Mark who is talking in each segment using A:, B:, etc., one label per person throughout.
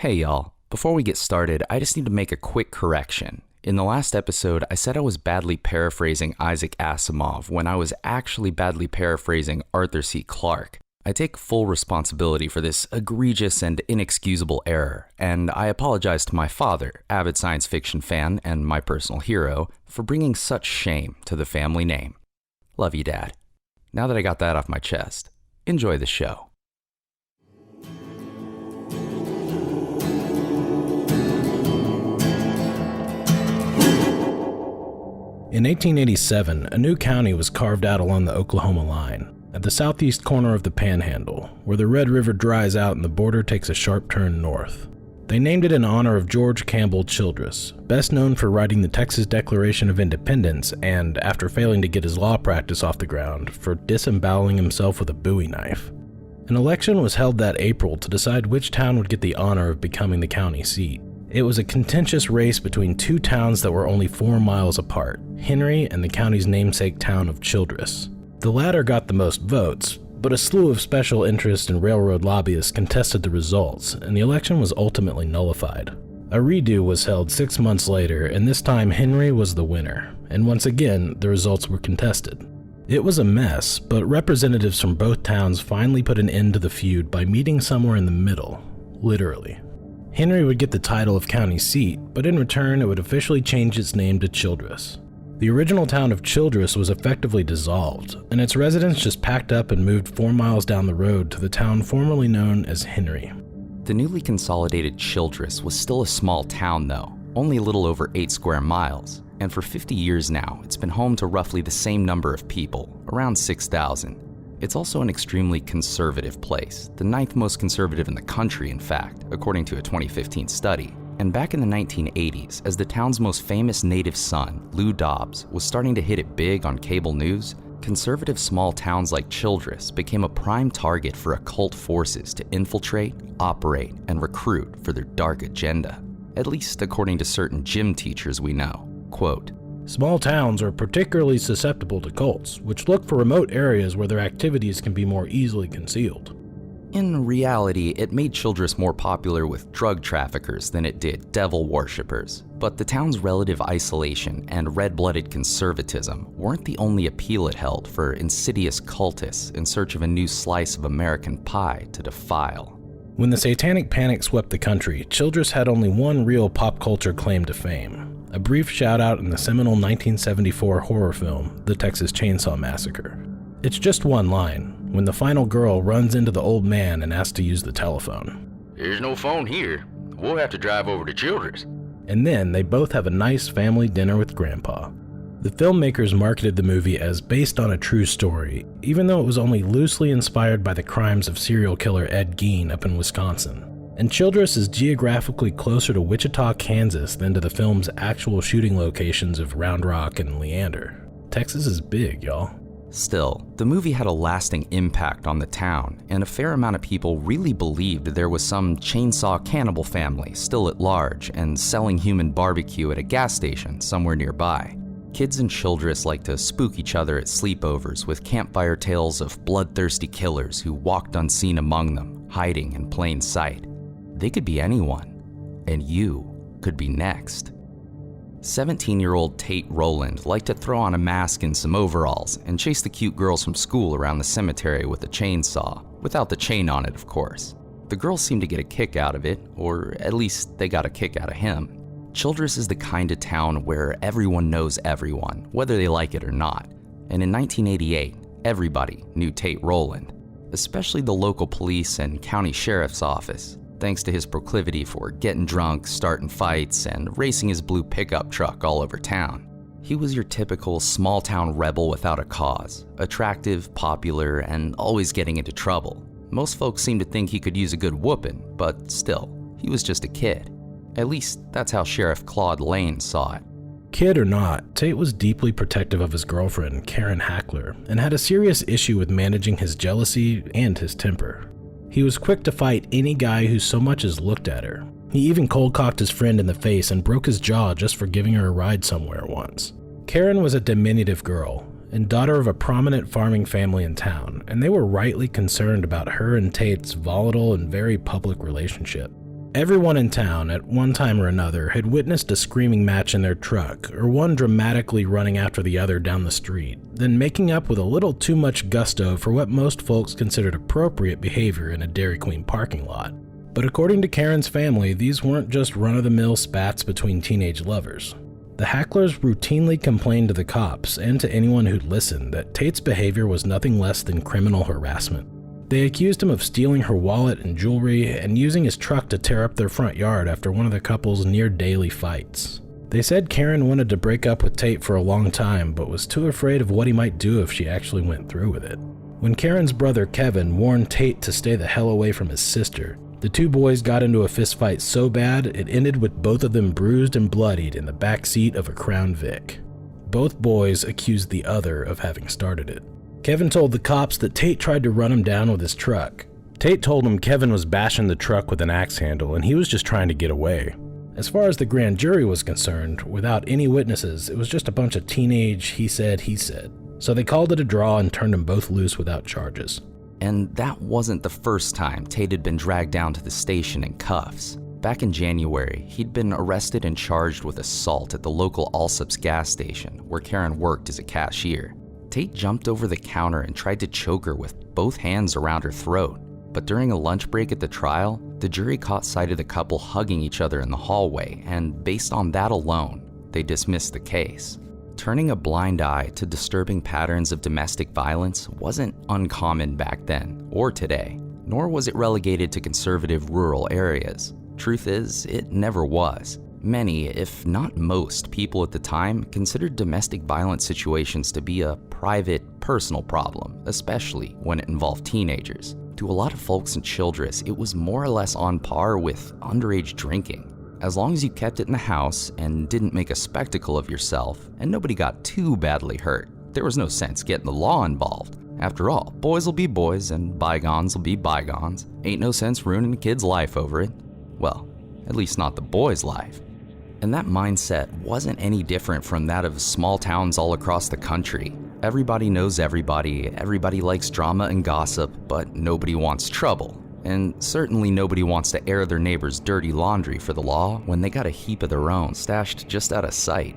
A: Hey y'all, before we get started, I just need to make a quick correction. In the last episode, I said I was badly paraphrasing Isaac Asimov when I was actually badly paraphrasing Arthur C. Clarke. I take full responsibility for this egregious and inexcusable error, and I apologize to my father, avid science fiction fan and my personal hero, for bringing such shame to the family name. Love you, Dad. Now that I got that off my chest, enjoy the show.
B: In 1887, a new county was carved out along the Oklahoma line, at the southeast corner of the Panhandle, where the Red River dries out and the border takes a sharp turn north. They named it in honor of George Campbell Childress, best known for writing the Texas Declaration of Independence and, after failing to get his law practice off the ground, for disemboweling himself with a Bowie knife. An election was held that April to decide which town would get the honor of becoming the county seat. It was a contentious race between two towns that were only 4 miles apart, Henry and the county's namesake town of Childress. The latter got the most votes, but a slew of special interest and railroad lobbyists contested the results, and the election was ultimately nullified. A redo was held 6 months later, and this time Henry was the winner, and once again, the results were contested. It was a mess, but representatives from both towns finally put an end to the feud by meeting somewhere in the middle, literally. Henry would get the title of county seat, but in return it would officially change its name to Childress. The original town of Childress was effectively dissolved, and its residents just packed up and moved 4 miles down the road to the town formerly known as Henry.
A: The newly consolidated Childress was still a small town though, only a little over 8 square miles, and for 50 years now it's been home to roughly the same number of people, around 6,000. It's also an extremely conservative place, the 9th most conservative in the country in fact, according to a 2015 study. And back in the 1980s, as the town's most famous native son, Lou Dobbs, was starting to hit it big on cable news, conservative small towns like Childress became a prime target for occult forces to infiltrate, operate, and recruit for their dark agenda. At least according to certain gym teachers we know. Quote,
B: "Small towns are particularly susceptible to cults, which look for remote areas where their activities can be more easily concealed."
A: In reality, it made Childress more popular with drug traffickers than it did devil worshippers. But the town's relative isolation and red-blooded conservatism weren't the only appeal it held for insidious cultists in search of a new slice of American pie to defile.
B: When the Satanic Panic swept the country, Childress had only one real pop culture claim to fame. A brief shout-out in the seminal 1974 horror film, The Texas Chainsaw Massacre. It's just one line, when the final girl runs into the old man and asks to use the telephone.
C: "There's no phone here. We'll have to drive over to Childress."
B: And then they both have a nice family dinner with Grandpa. The filmmakers marketed the movie as based on a true story, even though it was only loosely inspired by the crimes of serial killer Ed Gein up in Wisconsin. And Childress is geographically closer to Wichita, Kansas than to the film's actual shooting locations of Round Rock and Leander. Texas is big, y'all.
A: Still, the movie had a lasting impact on the town, and a fair amount of people really believed there was some chainsaw cannibal family still at large and selling human barbecue at a gas station somewhere nearby. Kids in Childress like to spook each other at sleepovers with campfire tales of bloodthirsty killers who walked unseen among them, hiding in plain sight. They could be anyone, and you could be next. 17-year-old Tate Rowland liked to throw on a mask and some overalls and chase the cute girls from school around the cemetery with a chainsaw, without the chain on it, of course. The girls seemed to get a kick out of it, or at least they got a kick out of him. Childress is the kind of town where everyone knows everyone, whether they like it or not. And in 1988, everybody knew Tate Rowland, especially the local police and county sheriff's office, thanks to his proclivity for getting drunk, starting fights, and racing his blue pickup truck all over town. He was your typical small-town rebel without a cause, attractive, popular, and always getting into trouble. Most folks seemed to think he could use a good whooping, but still, he was just a kid. At least, that's how Sheriff Claude Lane saw it.
B: Kid or not, Tate was deeply protective of his girlfriend, Karen Hackler, and had a serious issue with managing his jealousy and his temper. He was quick to fight any guy who so much as looked at her. He even cold-cocked his friend in the face and broke his jaw just for giving her a ride somewhere once. Karen was a diminutive girl, and daughter of a prominent farming family in town, and they were rightly concerned about her and Tate's volatile and very public relationship. Everyone in town, at one time or another, had witnessed a screaming match in their truck, or one dramatically running after the other down the street, then making up with a little too much gusto for what most folks considered appropriate behavior in a Dairy Queen parking lot. But according to Karen's family, these weren't just run-of-the-mill spats between teenage lovers. The Hacklers routinely complained to the cops and to anyone who'd listened that Tate's behavior was nothing less than criminal harassment. They accused him of stealing her wallet and jewelry and using his truck to tear up their front yard after one of the couple's near-daily fights. They said Karen wanted to break up with Tate for a long time, but was too afraid of what he might do if she actually went through with it. When Karen's brother Kevin warned Tate to stay the hell away from his sister, the two boys got into a fistfight so bad it ended with both of them bruised and bloodied in the back seat of a Crown Vic. Both boys accused the other of having started it. Kevin told the cops that Tate tried to run him down with his truck. Tate told him Kevin was bashing the truck with an axe handle and he was just trying to get away. As far as the grand jury was concerned, without any witnesses, it was just a bunch of teenage he said. So they called it a draw and turned them both loose without charges.
A: And that wasn't the first time Tate had been dragged down to the station in cuffs. Back in January, he'd been arrested and charged with assault at the local Allsup's gas station, where Karen worked as a cashier. Tate jumped over the counter and tried to choke her with both hands around her throat. But during a lunch break at the trial, the jury caught sight of the couple hugging each other in the hallway, and based on that alone, they dismissed the case. Turning a blind eye to disturbing patterns of domestic violence wasn't uncommon back then or today, nor was it relegated to conservative rural areas. Truth is, it never was. Many, if not most, people at the time considered domestic violence situations to be a private, personal problem, especially when it involved teenagers. To a lot of folks in Childress, it was more or less on par with underage drinking. As long as you kept it in the house and didn't make a spectacle of yourself, and nobody got too badly hurt, there was no sense getting the law involved. After all, boys will be boys and bygones will be bygones. Ain't no sense ruining a kid's life over it. Well, at least not the boy's life. And that mindset wasn't any different from that of small towns all across the country. Everybody knows everybody likes drama and gossip, but nobody wants trouble. And certainly nobody wants to air their neighbor's dirty laundry for the law when they got a heap of their own stashed just out of sight.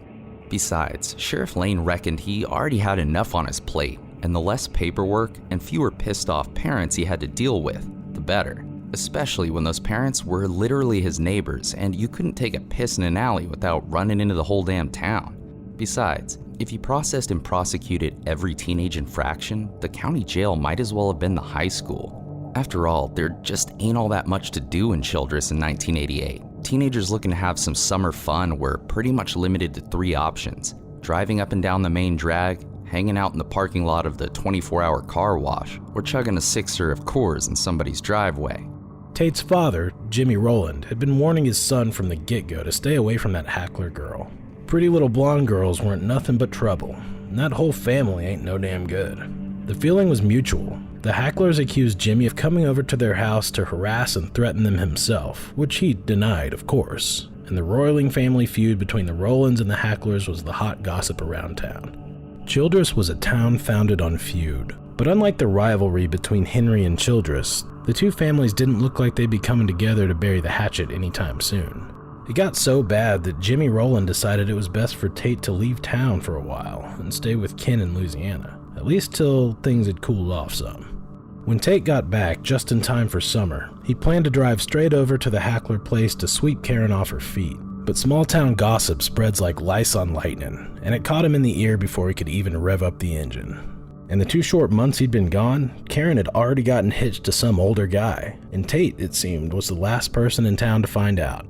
A: Besides, Sheriff Lane reckoned he already had enough on his plate, and the less paperwork and fewer pissed off parents he had to deal with, the better. Especially when those parents were literally his neighbors and you couldn't take a piss in an alley without running into the whole damn town. Besides, if you processed and prosecuted every teenage infraction, the county jail might as well have been the high school. After all, there just ain't all that much to do in Childress in 1988. Teenagers looking to have some summer fun were pretty much limited to 3 options: driving up and down the main drag, hanging out in the parking lot of the 24-hour car wash, or chugging a 6er of Coors in somebody's driveway.
B: Tate's father, Jimmy Rowland, had been warning his son from the get-go to stay away from that Hackler girl. Pretty little blonde girls weren't nothing but trouble, and that whole family ain't no damn good. The feeling was mutual. The Hacklers accused Jimmy of coming over to their house to harass and threaten them himself, which he denied, of course, and the roiling family feud between the Rowlands and the Hacklers was the hot gossip around town. Childress was a town founded on feud, but unlike the rivalry between Henry and Childress, the two families didn't look like they'd be coming together to bury the hatchet anytime soon. It got so bad that Jimmy Rowland decided it was best for Tate to leave town for a while and stay with Ken in Louisiana, at least till things had cooled off some. When Tate got back just in time for summer, he planned to drive straight over to the Hackler place to sweep Karen off her feet. But small-town gossip spreads like lice on lightning, and it caught him in the ear before he could even rev up the engine. In the 2 short months he'd been gone, Karen had already gotten hitched to some older guy, and Tate, it seemed, was the last person in town to find out.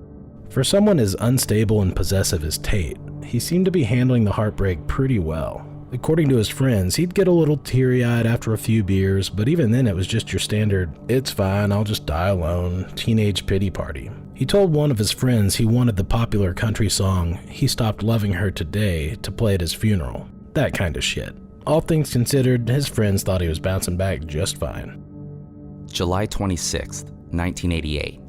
B: For someone as unstable and possessive as Tate, he seemed to be handling the heartbreak pretty well. According to his friends, he'd get a little teary-eyed after a few beers, but even then it was just your standard, "It's fine, I'll just die alone," teenage pity party. He told one of his friends he wanted the popular country song, "He Stopped Loving Her Today," to play at his funeral. That kind of shit. All things considered, his friends thought he was bouncing back just fine.
A: July 26th, 1988.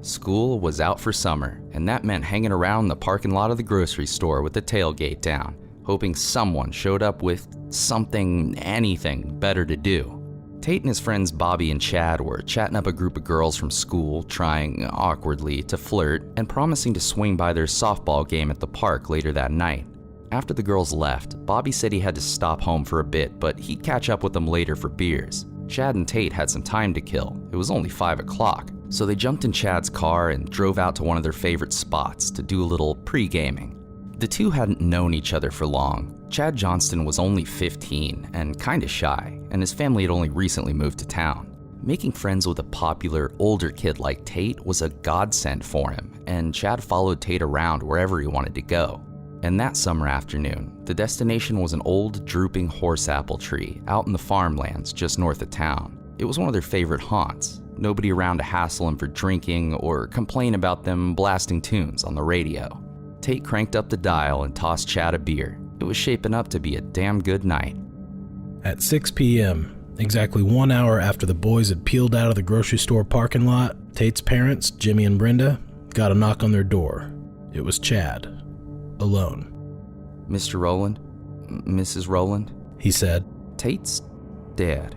A: School was out for summer, and that meant hanging around the parking lot of the grocery store with the tailgate down, hoping someone showed up with something, anything better to do. Tate and his friends Bobby and Chad were chatting up a group of girls from school, trying, awkwardly, to flirt and promising to swing by their softball game at the park later that night. After the girls left, Bobby said he had to stop home for a bit, but he'd catch up with them later for beers. Chad and Tate had some time to kill. It was only 5 o'clock, so they jumped in Chad's car and drove out to one of their favorite spots to do a little pre-gaming. The two hadn't known each other for long. Chad Johnston was only 15 and kinda shy, and his family had only recently moved to town. Making friends with a popular, older kid like Tate was a godsend for him, and Chad followed Tate around wherever he wanted to go. And that summer afternoon, the destination was an old, drooping horse apple tree out in the farmlands just north of town. It was one of their favorite haunts. Nobody around to hassle him for drinking or complain about them blasting tunes on the radio. Tate cranked up the dial and tossed Chad a beer. It was shaping up to be a damn good night.
B: At 6 p.m., exactly 1 hour after the boys had peeled out of the grocery store parking lot, Tate's parents, Jimmy and Brenda, got a knock on their door. It was Chad, alone.
A: "Mr. Rowland? Mrs. Rowland?"
B: he said.
A: "Tate's dead."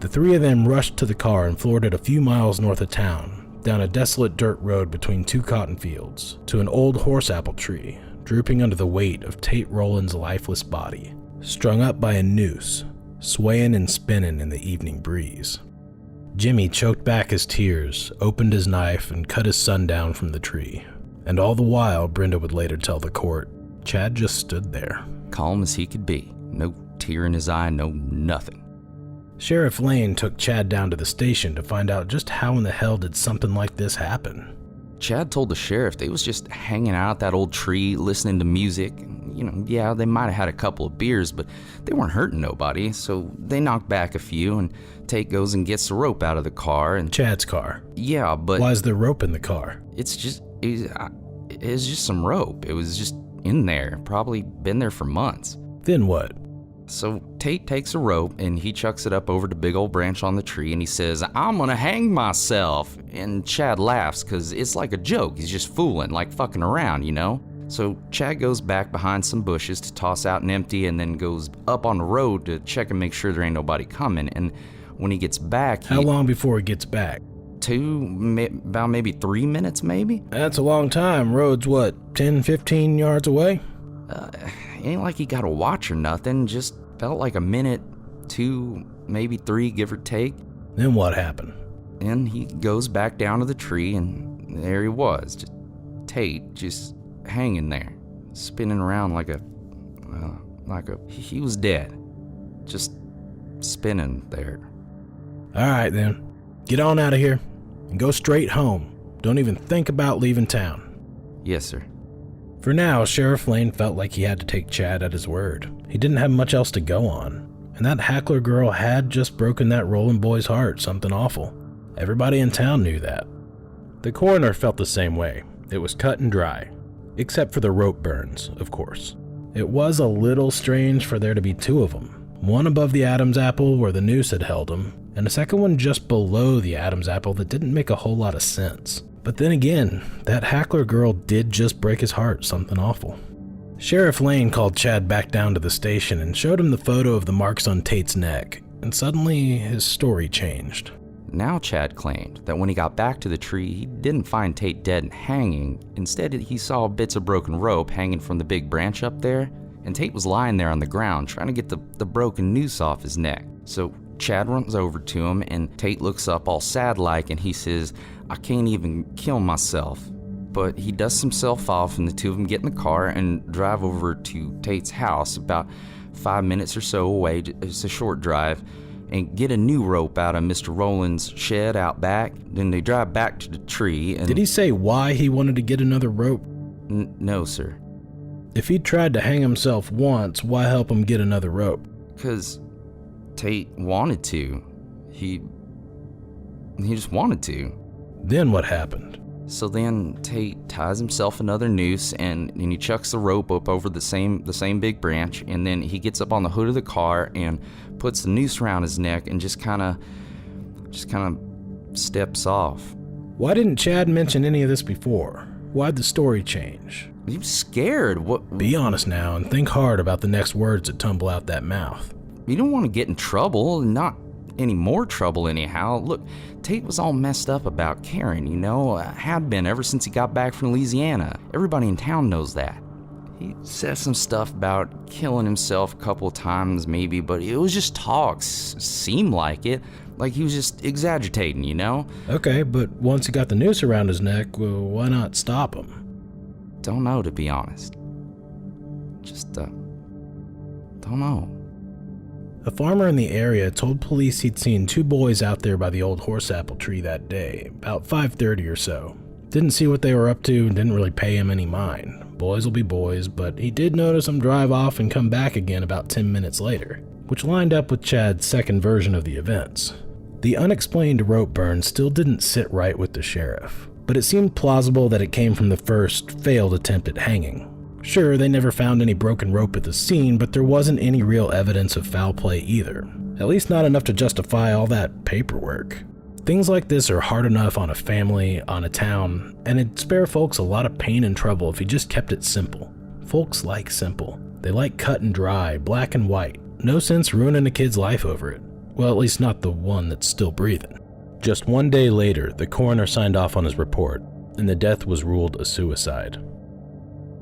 B: The three of them rushed to the car and floored it a few miles north of town, down a desolate dirt road between 2 cotton fields, to an old horse apple tree, drooping under the weight of Tate Rowland's lifeless body, strung up by a noose, swaying and spinning in the evening breeze. Jimmy choked back his tears, opened his knife, and cut his son down from the tree. And all the while, Brenda would later tell the court, Chad just stood there.
A: Calm as he could be. No tear in his eye, no nothing.
B: Sheriff Lane took Chad down to the station to find out just how in the hell did something like this happen.
A: Chad told the sheriff they was just hanging out at that old tree, listening to music. Yeah, they might have had a couple of beers, but they weren't hurting nobody, so they knocked back a few, and Tate goes and gets the rope out of the car. And
B: Chad's car?
A: Yeah, but...
B: Why is there rope in the car?
A: It's just some rope. It was just in there, probably been there for months.
B: Then what?
A: So Tate takes a rope and he chucks it up over the big old branch on the tree and he says, "I'm gonna hang myself." And Chad laughs because it's like a joke. He's just fooling, like fucking around, So Chad goes back behind some bushes to toss out an empty and then goes up on the road to check and make sure there ain't nobody coming. And when he gets back...
B: How long before he gets back?
A: About maybe 3 minutes, maybe?
B: That's a long time. Road's what, 10, 15 yards away?
A: Ain't like he got a watch or nothing. Just felt like a minute, 2, maybe 3, give or take.
B: Then what happened?
A: And he goes back down to the tree and there he was. Just Tate, just hanging there, spinning around he was dead. Just spinning there.
B: All right then, get on out of here and go straight home. Don't even think about leaving town.
A: Yes, sir.
B: For now, Sheriff Lane felt like he had to take Chad at his word. He didn't have much else to go on, and that Hackler girl had just broken that Rowland boy's heart, something awful. Everybody in town knew that. The coroner felt the same way. It was cut and dry, except for the rope burns, of course. It was a little strange for there to be 2 of them, one above the Adam's apple where the noose had held him, and a second one just below the Adam's apple that didn't make a whole lot of sense. But then again, that Hackler girl did just break his heart, something awful. Sheriff Lane called Chad back down to the station and showed him the photo of the marks on Tate's neck, and suddenly his story changed.
A: Now Chad claimed that when he got back to the tree, he didn't find Tate dead and hanging. Instead, he saw bits of broken rope hanging from the big branch up there, and Tate was lying there on the ground trying to get the broken noose off his neck. So Chad runs over to him, and Tate looks up all sad-like, and he says, "I can't even kill myself." But he dusts himself off, and the 2 of them get in the car and drive over to Tate's house, about 5 minutes or so away, it's a short drive, and get a new rope out of Mr. Rowland's shed out back. Then they drive back to the tree and...
B: Did he say why he wanted to get another rope?
A: No, sir.
B: If he tried to hang himself once, why help him get another rope?
A: 'Cause Tate wanted to. He just wanted to.
B: Then what happened?
A: So then Tate ties himself another noose and he chucks the rope up over the same big branch, and then he gets up on the hood of the car and puts the noose around his neck and just kind of steps off.
B: Why didn't Chad mention any of this before? Why'd the story change?
A: He was scared. What?
B: Be honest now and think hard about the next words that tumble out that mouth.
A: You don't want to get in trouble, not any more trouble anyhow. Look, Tate was all messed up about Karen, had been ever since he got back from Louisiana. Everybody in town knows that. He said some stuff about killing himself a couple of times maybe, but it was just talks. Seemed like it. Like he was just exaggerating,
B: Okay, but once he got the noose around his neck, well, why not stop him?
A: Don't know, to be honest. Just, don't know.
B: A farmer in the area told police he'd seen 2 boys out there by the old horse apple tree that day, about 5:30 or so. Didn't see what they were up to and didn't really pay him any mind. Boys will be boys, but he did notice them drive off and come back again about 10 minutes later, which lined up with Chad's second version of the events. The unexplained rope burn still didn't sit right with the sheriff, but it seemed plausible that it came from the first failed attempt at hanging. Sure, they never found any broken rope at the scene, but there wasn't any real evidence of foul play either. At least not enough to justify all that paperwork. Things like this are hard enough on a family, on a town, and it'd spare folks a lot of pain and trouble if you just kept it simple. Folks like simple. They like cut and dry, black and white. No sense ruining a kid's life over it. Well, at least not the one that's still breathing. Just 1 day later, the coroner signed off on his report, and the death was ruled a suicide.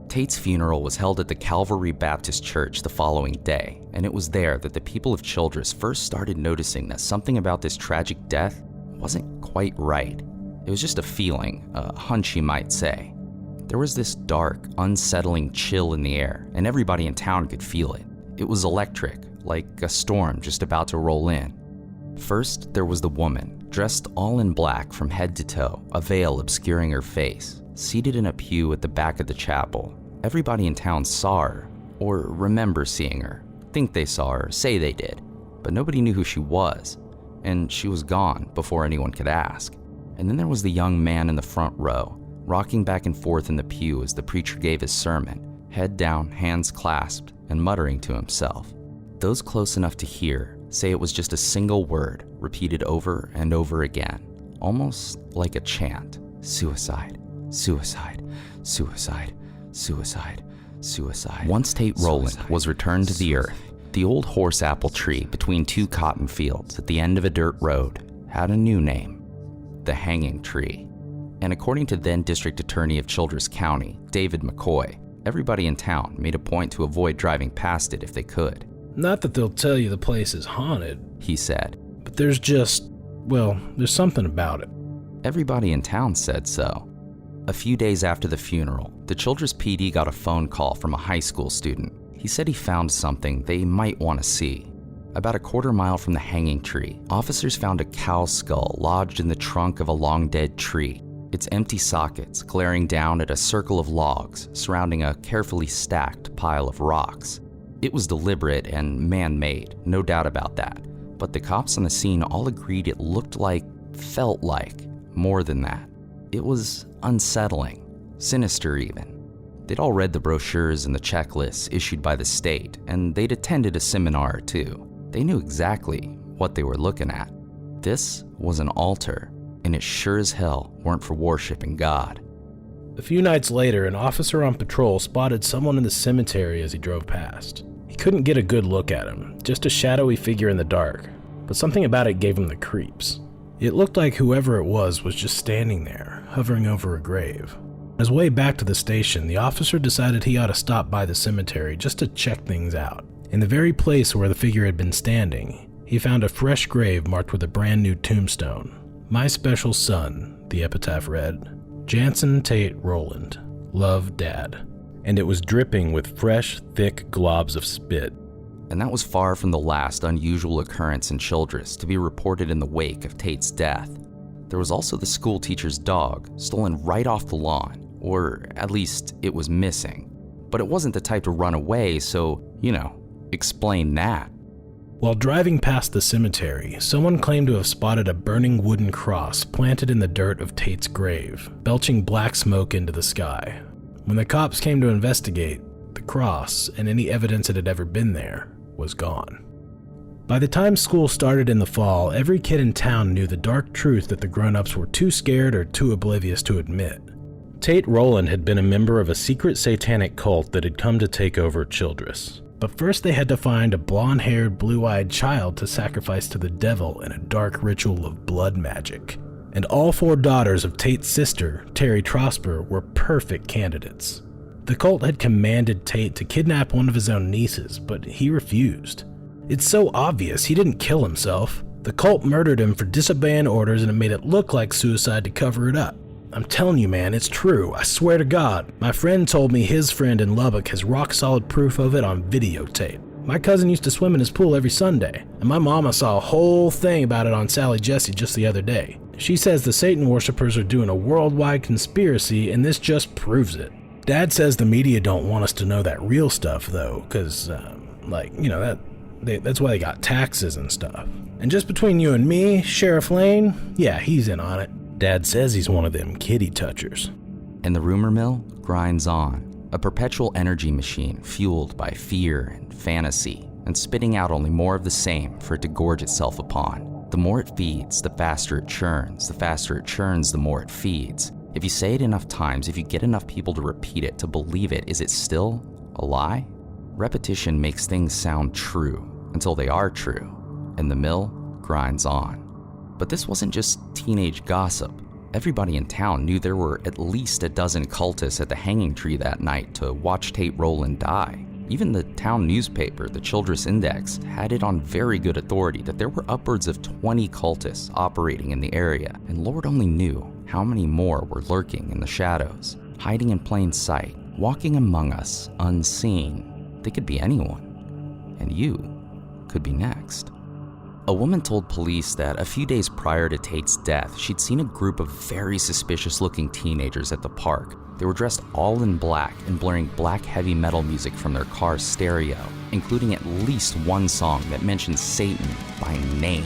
A: Tate's funeral was held at the Calvary Baptist Church the following day, and it was there that the people of Childress first started noticing that something about this tragic death wasn't quite right. It was just a feeling, a hunch you might say. There was this dark, unsettling chill in the air, and everybody in town could feel it. It was electric, like a storm just about to roll in. First, there was the woman, dressed all in black from head to toe, a veil obscuring her face, seated in a pew at the back of the chapel. Everybody in town saw her, or remember seeing her, think they saw her, say they did, but nobody knew who she was, and she was gone before anyone could ask. And then there was the young man in the front row, rocking back and forth in the pew as the preacher gave his sermon, head down, hands clasped, and muttering to himself. Those close enough to hear say it was just a single word repeated over and over again, almost like a chant. Suicide, suicide, suicide, suicide, suicide. Once Tate Rowland was returned to the earth, the old horse apple tree between 2 cotton fields at the end of a dirt road had a new name, the Hanging Tree. And according to then District Attorney of Childress County, David McCoy, everybody in town made a point to avoid driving past it if they could.
B: Not that they'll tell you the place is haunted,
A: he said,
B: but there's something about it.
A: Everybody in town said so. A few days after the funeral, the Childress PD got a phone call from a high school student. He said he found something they might want to see. About a quarter mile from the Hanging Tree, officers found a cow skull lodged in the trunk of a long-dead tree, its empty sockets glaring down at a circle of logs surrounding a carefully stacked pile of rocks. It was deliberate and man-made, no doubt about that, but the cops on the scene all agreed it looked like, felt like, more than that. It was unsettling, sinister even. They'd all read the brochures and the checklists issued by the state, and they'd attended a seminar or two. They knew exactly what they were looking at. This was an altar, and it sure as hell weren't for worshiping God.
B: A few nights later, an officer on patrol spotted someone in the cemetery as he drove past. He couldn't get a good look at him, just a shadowy figure in the dark, but something about it gave him the creeps. It looked like whoever it was just standing there, hovering over a grave. On his way back to the station, the officer decided he ought to stop by the cemetery just to check things out. In the very place where the figure had been standing, he found a fresh grave marked with a brand new tombstone. "My special son," the epitaph read, "Jansen Tate Rowland, love, Dad." And it was dripping with fresh, thick globs of spit.
A: And that was far from the last unusual occurrence in Childress to be reported in the wake of Tate's death. There was also the school teacher's dog, stolen right off the lawn, or at least it was missing. But it wasn't the type to run away, so, explain that.
B: While driving past the cemetery, someone claimed to have spotted a burning wooden cross planted in the dirt of Tate's grave, belching black smoke into the sky. When the cops came to investigate, the cross, and any evidence it had ever been there, was gone. By the time school started in the fall, every kid in town knew the dark truth that the grown-ups were too scared or too oblivious to admit. Tate Rowland had been a member of a secret satanic cult that had come to take over Childress. But first they had to find a blonde-haired, blue-eyed child to sacrifice to the devil in a dark ritual of blood magic. And all 4 daughters of Tate's sister, Terry Trosper, were perfect candidates. The cult had commanded Tate to kidnap one of his own nieces, but he refused. It's so obvious he didn't kill himself. The cult murdered him for disobeying orders and it made it look like suicide to cover it up. I'm telling you, man, it's true. I swear to God. My friend told me his friend in Lubbock has rock-solid proof of it on videotape. My cousin used to swim in his pool every Sunday, and my mama saw a whole thing about it on Sally Jesse just the other day. She says the Satan worshippers are doing a worldwide conspiracy, and this just proves it. Dad says the media don't want us to know that real stuff, though, because, that's why they got taxes and stuff. And just between you and me, Sheriff Lane, yeah, he's in on it. Dad says he's one of them kitty touchers.
A: And the rumor mill grinds on, a perpetual energy machine fueled by fear and fantasy, and spitting out only more of the same for it to gorge itself upon. The more it feeds, the faster it churns. The faster it churns, the more it feeds. If you say it enough times, if you get enough people to repeat it, to believe it, is it still a lie? Repetition makes things sound true until they are true, and the mill grinds on. But this wasn't just teenage gossip. Everybody in town knew there were at least a dozen cultists at the hanging tree that night to watch Tate Rowland die. Even the town newspaper, the Childress Index, had it on very good authority that there were upwards of 20 cultists operating in the area, and Lord only knew how many more were lurking in the shadows, hiding in plain sight, walking among us unseen. They could be anyone, and you could be next. A woman told police that a few days prior to Tate's death, she'd seen a group of very suspicious-looking teenagers at the park. They were dressed all in black and blaring black heavy metal music from their car stereo, including at least one song that mentioned Satan by name.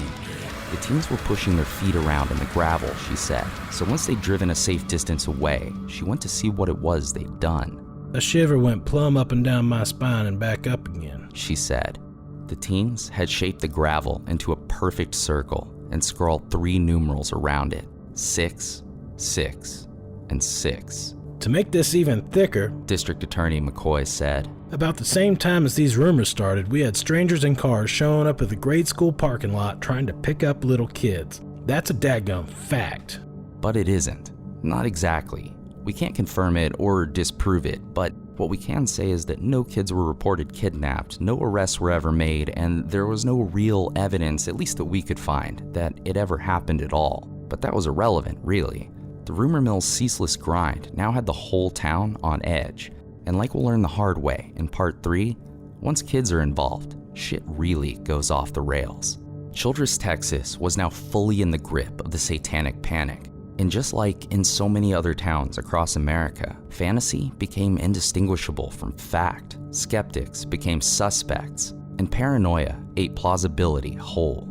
A: The teens were pushing their feet around in the gravel, she said, so once they'd driven a safe distance away, she went to see what it was they'd done.
B: A shiver went plumb up and down my spine and back up again,
A: she said. The teens had shaped the gravel into a perfect circle and scrawled 3 numerals around it: 6, 6, and 6.
B: To make this even thicker,
A: District Attorney McCoy said,
B: about the same time as these rumors started, we had strangers in cars showing up at the grade school parking lot trying to pick up little kids. That's a dadgum fact.
A: But it isn't. Not exactly. We can't confirm it or disprove it, but what we can say is that no kids were reported kidnapped, no arrests were ever made, and there was no real evidence, at least that we could find, that it ever happened at all. But that was irrelevant, really. The rumor mill's ceaseless grind now had the whole town on edge. And like we'll learn the hard way in part 3, once kids are involved, shit really goes off the rails. Childress, Texas was now fully in the grip of the Satanic Panic. And just like in so many other towns across America, fantasy became indistinguishable from fact, skeptics became suspects, and paranoia ate plausibility whole.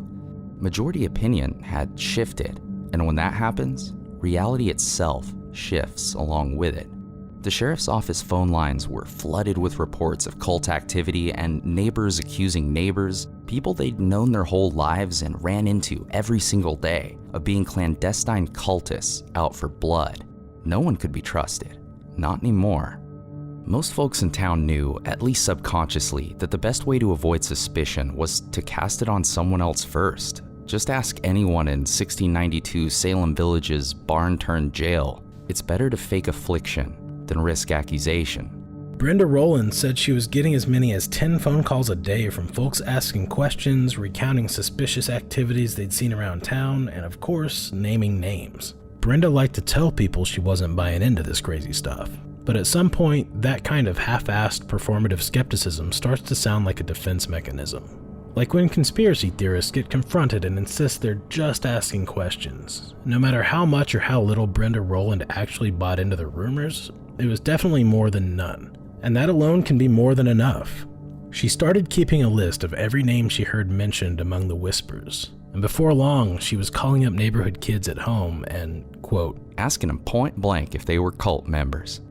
A: Majority opinion had shifted, and when that happens, reality itself shifts along with it. The sheriff's office phone lines were flooded with reports of cult activity and neighbors accusing neighbors, people they'd known their whole lives and ran into every single day, of being clandestine cultists out for blood. No one could be trusted. Not anymore. Most folks in town knew, at least subconsciously, that the best way to avoid suspicion was to cast it on someone else first. Just ask anyone in 1692 Salem Village's barn-turned-jail. It's better to fake affliction than risk accusation.
B: Brenda Rowland said she was getting as many as 10 phone calls a day from folks asking questions, recounting suspicious activities they'd seen around town, and of course, naming names. Brenda liked to tell people she wasn't buying into this crazy stuff. But at some point, that kind of half-assed performative skepticism starts to sound like a defense mechanism. Like when conspiracy theorists get confronted and insist they're just asking questions. No matter how much or how little Brenda Rowland actually bought into the rumors, it was definitely more than none. And that alone can be more than enough. She started keeping a list of every name she heard mentioned among the whispers. And before long, she was calling up neighborhood kids at home and, quote,
A: asking them point blank if they were cult members.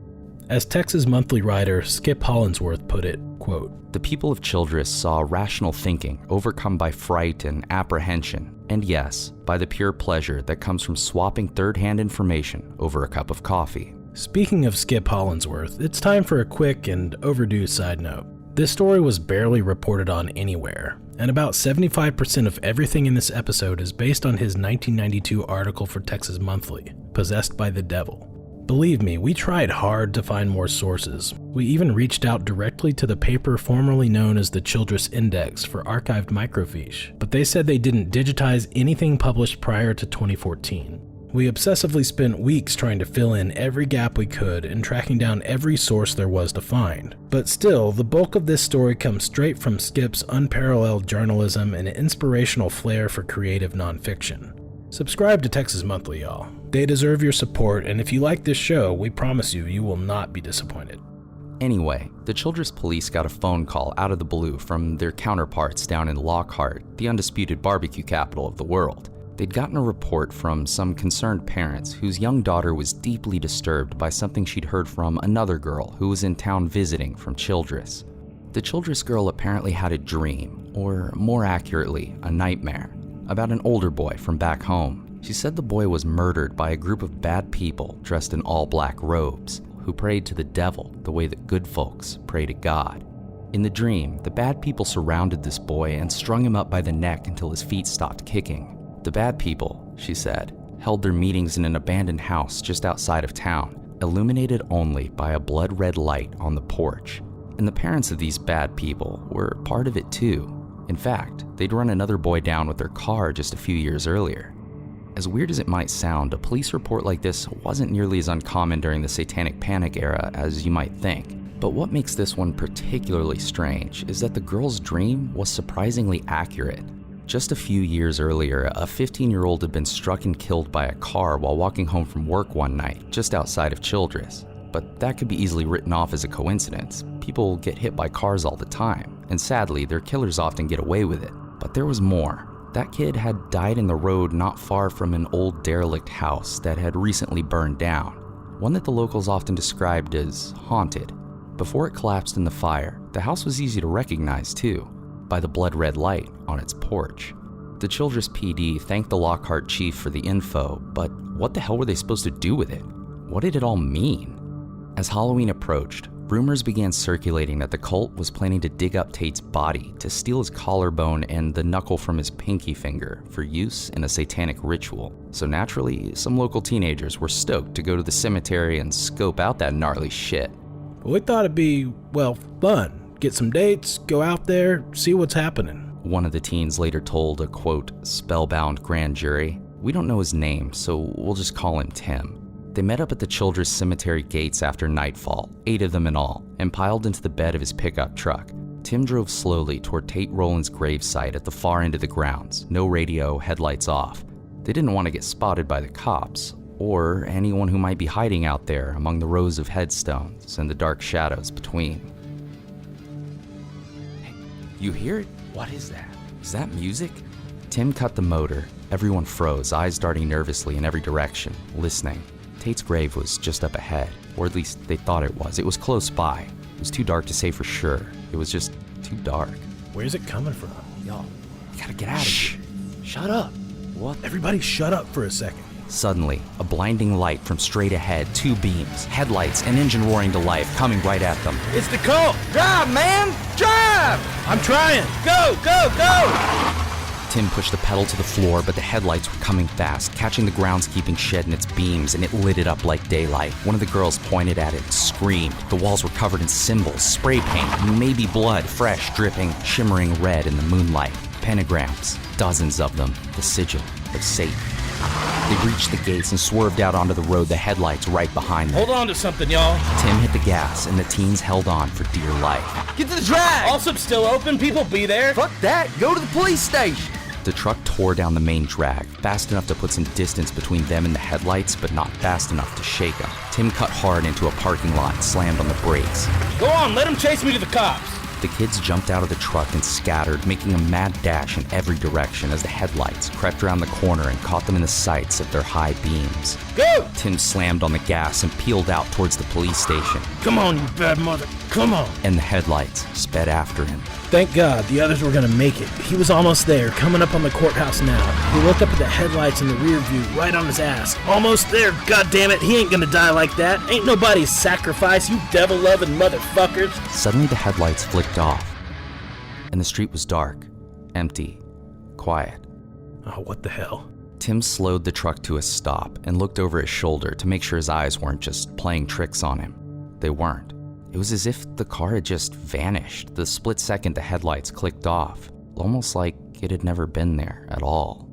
B: As Texas Monthly writer Skip Hollingsworth put it, quote,
A: the people of Childress saw rational thinking overcome by fright and apprehension, and yes, by the pure pleasure that comes from swapping third-hand information over a cup of coffee.
B: Speaking of Skip Hollingsworth, it's time for a quick and overdue side note. This story was barely reported on anywhere, and about 75% of everything in this episode is based on his 1992 article for Texas Monthly, Possessed by the Devil. Believe me, we tried hard to find more sources. We even reached out directly to the paper formerly known as the Childress Index for archived microfiche, but they said they didn't digitize anything published prior to 2014. We obsessively spent weeks trying to fill in every gap we could and tracking down every source there was to find. But still, the bulk of this story comes straight from Skip's unparalleled journalism and inspirational flair for creative nonfiction. Subscribe to Texas Monthly, y'all. They deserve your support, and if you like this show, we promise you will not be disappointed.
A: Anyway, the Childress police got a phone call out of the blue from their counterparts down in Lockhart, the undisputed barbecue capital of the world. They'd gotten a report from some concerned parents whose young daughter was deeply disturbed by something she'd heard from another girl who was in town visiting from Childress. The Childress girl apparently had a dream, or more accurately, a nightmare, about an older boy from back home. She said the boy was murdered by a group of bad people dressed in all black robes, who prayed to the devil the way that good folks pray to God. In the dream, the bad people surrounded this boy and strung him up by the neck until his feet stopped kicking. The bad people, she said, held their meetings in an abandoned house just outside of town, illuminated only by a blood-red light on the porch. And the parents of these bad people were part of it too. In fact, they'd run another boy down with their car just a few years earlier. As weird as it might sound, a police report like this wasn't nearly as uncommon during the Satanic Panic era as you might think. But what makes this one particularly strange is that the girl's dream was surprisingly accurate. Just a few years earlier, a 15-year-old had been struck and killed by a car while walking home from work one night, just outside of Childress. But that could be easily written off as a coincidence. People get hit by cars all the time, and sadly, their killers often get away with it. But there was more. That kid had died in the road not far from an old derelict house that had recently burned down, one that the locals often described as haunted. Before it collapsed in the fire, the house was easy to recognize too, by the blood-red light on its porch. The Childress PD thanked the Lockhart chief for the info, but what the hell were they supposed to do with it? What did it all mean? As Halloween approached, rumors began circulating that the cult was planning to dig up Tate's body to steal his collarbone and the knuckle from his pinky finger for use in a satanic ritual. So naturally, some local teenagers were stoked to go to the cemetery and scope out that gnarly shit.
B: We thought it'd be, fun. Get some dates, go out there, see what's happening.
A: One of the teens later told a, quote, spellbound grand jury. We don't know his name, so we'll just call him Tim. They met up at the Childress Cemetery gates after nightfall, 8 of them in all, and piled into the bed of his pickup truck. Tim drove slowly toward Tate Rowland's gravesite at the far end of the grounds, no radio, headlights off. They didn't want to get spotted by the cops, or anyone who might be hiding out there among the rows of headstones and the dark shadows between. Hey, you hear it? What is that? Is that music? Tim cut the motor. Everyone froze, eyes darting nervously in every direction, listening. Tate's grave was just up ahead, or at least they thought it was. It was close by. It was too dark to say for sure. It was just too dark.
B: Where's it coming from?
A: Y'all, you gotta get out of here.
B: Shut up.
A: What?
B: Everybody shut up for a second.
A: Suddenly, a blinding light from straight ahead, 2 beams, headlights, an engine roaring to life, coming right at them.
B: It's the cult!
A: Drive, man! Drive!
B: I'm trying!
A: Go, go, go! Tim pushed the pedal to the floor, but the headlights were coming fast, catching the groundskeeping shed in its beams, and it lit it up like daylight. One of the girls pointed at it and screamed. The walls were covered in symbols, spray paint, maybe blood, fresh, dripping, shimmering red in the moonlight. Pentagrams, dozens of them, the sigil of Satan. They reached the gates and swerved out onto the road, the headlights right behind them.
B: Hold on to something, y'all.
A: Tim hit the gas, and the teens held on for dear life.
D: Get to the drag!
B: Allsup's still open, people be there.
D: Fuck that, go to the police station!
A: The truck tore down the main drag, fast enough to put some distance between them and the headlights, but not fast enough to shake them. Tim cut hard into a parking lot and slammed on the brakes.
B: Go on, let them chase me to the cops.
A: The kids jumped out of the truck and scattered, making a mad dash in every direction as the headlights crept around the corner and caught them in the sights of their high beams.
B: Go!
A: Tim slammed on the gas and peeled out towards the police station.
B: Come on, you bad mother, come on.
A: And the headlights sped after him.
B: Thank God, the others were gonna make it. He was almost there, coming up on the courthouse now. He looked up at the headlights in the rear view, right on his ass. Almost there, goddammit, he ain't gonna die like that. Ain't nobody's sacrifice, you devil-loving motherfuckers.
A: Suddenly the headlights flicked off, and the street was dark, empty, quiet.
B: Oh, what the hell?
A: Tim slowed the truck to a stop and looked over his shoulder to make sure his eyes weren't just playing tricks on him. They weren't. It was as if the car had just vanished the split second the headlights clicked off, almost like it had never been there at all.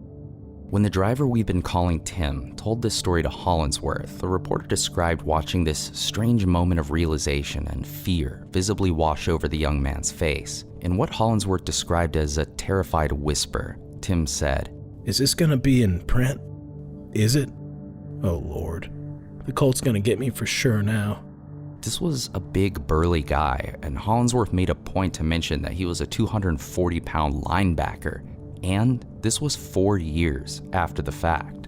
A: When the driver we've been calling Tim told this story to Hollinsworth, the reporter described watching this strange moment of realization and fear visibly wash over the young man's face. In what Hollinsworth described as a terrified whisper, Tim said,
B: "Is this gonna be in print? Is it? Oh Lord, the Colt's gonna get me for sure now."
A: This was a big, burly guy, and Hollinsworth made a point to mention that he was a 240-pound linebacker, and this was 4 years after the fact.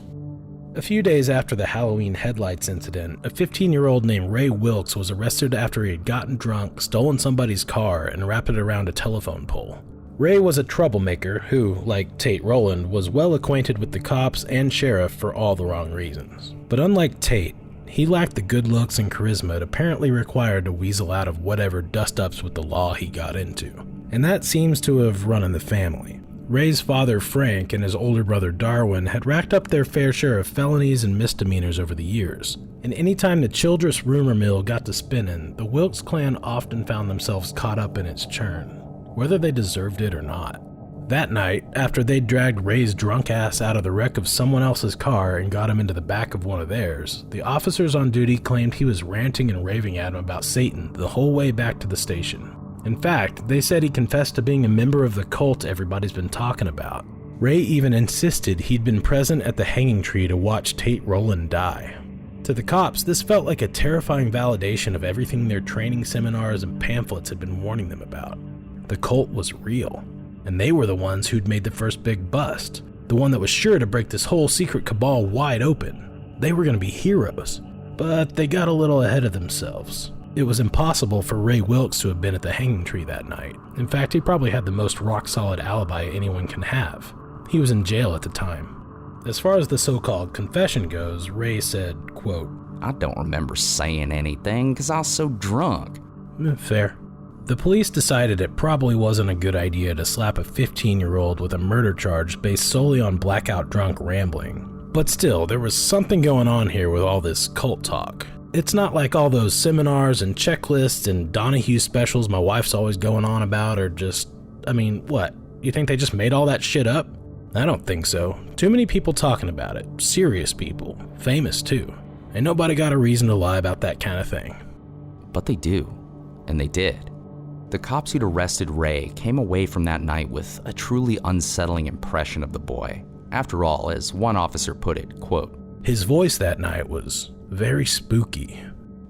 B: A few days after the Halloween headlights incident, a 15-year-old named Ray Wilkes was arrested after he had gotten drunk, stolen somebody's car, and wrapped it around a telephone pole. Ray was a troublemaker who, like Tate Rowland, was well acquainted with the cops and sheriff for all the wrong reasons. But unlike Tate, he lacked the good looks and charisma it apparently required to weasel out of whatever dust-ups with the law he got into. And that seems to have run in the family. Ray's father, Frank, and his older brother, Darwin, had racked up their fair share of felonies and misdemeanors over the years. And anytime the Childress rumor mill got to spinning, the Wilkes clan often found themselves caught up in its churn, whether they deserved it or not. That night, after they'd dragged Ray's drunk ass out of the wreck of someone else's car and got him into the back of one of theirs, the officers on duty claimed he was ranting and raving at him about Satan the whole way back to the station. In fact, they said he confessed to being a member of the cult everybody's been talking about. Ray even insisted he'd been present at the hanging tree to watch Tate Rowland die. To the cops, this felt like a terrifying validation of everything their training seminars and pamphlets had been warning them about. The cult was real. And they were the ones who'd made the first big bust, the one that was sure to break this whole secret cabal wide open. They were going to be heroes, but they got a little ahead of themselves. It was impossible for Ray Wilkes to have been at the hanging tree that night. In fact, he probably had the most rock-solid alibi anyone can have. He was in jail at the time. As far as the so-called confession goes, Ray said, quote,
A: "I don't remember saying anything because I was so drunk."
B: Fair. The police decided it probably wasn't a good idea to slap a 15-year-old with a murder charge based solely on blackout drunk rambling. But still, there was something going on here with all this cult talk. It's not like all those seminars and checklists and Donahue specials my wife's always going on about are just, what? You think they just made all that shit up? I don't think so. Too many people talking about it. Serious people. Famous too. And nobody got a reason to lie about that kind of thing.
A: But they do. And they did. The cops who'd arrested Ray came away from that night with a truly unsettling impression of the boy. After all, as one officer put it, quote,
B: "His voice that night was very spooky."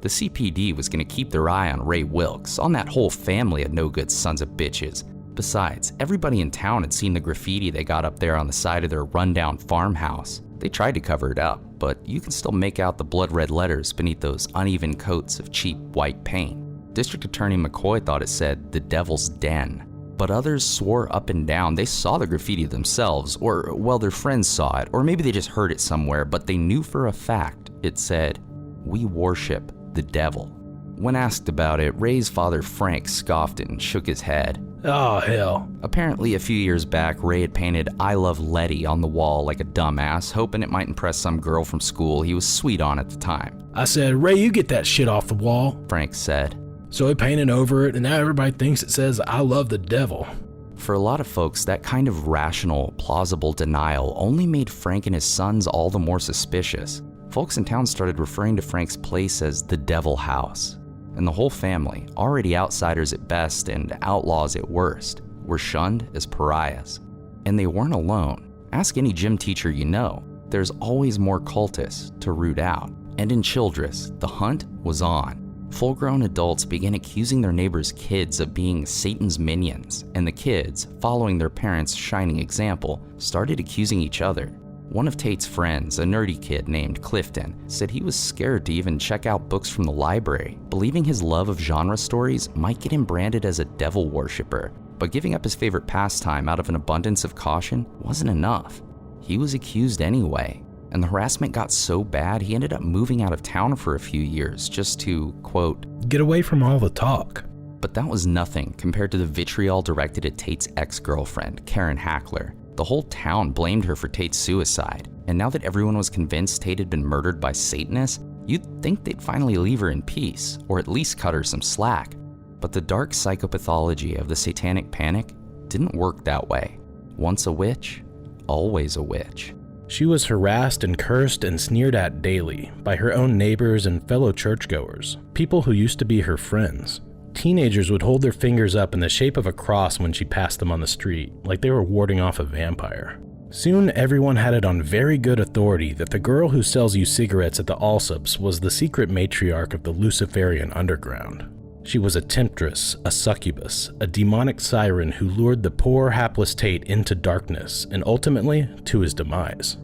A: The CPD was going to keep their eye on Ray Wilkes, on that whole family of no-good sons of bitches. Besides, everybody in town had seen the graffiti they got up there on the side of their rundown farmhouse. They tried to cover it up, but you can still make out the blood-red letters beneath those uneven coats of cheap white paint. District Attorney McCoy thought it said the Devil's Den, but others swore up and down they saw the graffiti themselves, or, well, their friends saw it, or maybe they just heard it somewhere, but they knew for a fact it said, "We worship the devil." When asked about it, Ray's father Frank scoffed and shook his head.
B: Oh, hell.
A: Apparently, a few years back, Ray had painted "I love Letty" on the wall like a dumbass, hoping it might impress some girl from school he was sweet on at the time.
B: "I said, Ray, you get that shit off the wall,"
A: Frank said.
B: "So he painted over it, and now everybody thinks it says, 'I love the devil.'"
A: For a lot of folks, that kind of rational, plausible denial only made Frank and his sons all the more suspicious. Folks in town started referring to Frank's place as the Devil House. And the whole family, already outsiders at best and outlaws at worst, were shunned as pariahs. And they weren't alone. Ask any gym teacher you know. There's always more cultists to root out. And in Childress, the hunt was on. Full-grown adults began accusing their neighbors' kids of being Satan's minions, and the kids, following their parents' shining example, started accusing each other. One of Tate's friends, a nerdy kid named Clifton, said he was scared to even check out books from the library, believing his love of genre stories might get him branded as a devil worshiper. But giving up his favorite pastime out of an abundance of caution wasn't enough. He was accused anyway, and the harassment got so bad he ended up moving out of town for a few years just to, quote,
B: get away from all the talk.
A: But that was nothing compared to the vitriol directed at Tate's ex-girlfriend, Karen Hackler. The whole town blamed her for Tate's suicide, and now that everyone was convinced Tate had been murdered by Satanists, you'd think they'd finally leave her in peace, or at least cut her some slack. But the dark psychopathology of the Satanic Panic didn't work that way. Once a witch, always a witch.
B: She was harassed and cursed and sneered at daily by her own neighbors and fellow churchgoers, people who used to be her friends. Teenagers would hold their fingers up in the shape of a cross when she passed them on the street, like they were warding off a vampire. Soon, everyone had it on very good authority that the girl who sells you cigarettes at the Allsops was the secret matriarch of the Luciferian underground. She was a temptress, a succubus, a demonic siren who lured the poor, hapless Tate into darkness and ultimately to his demise.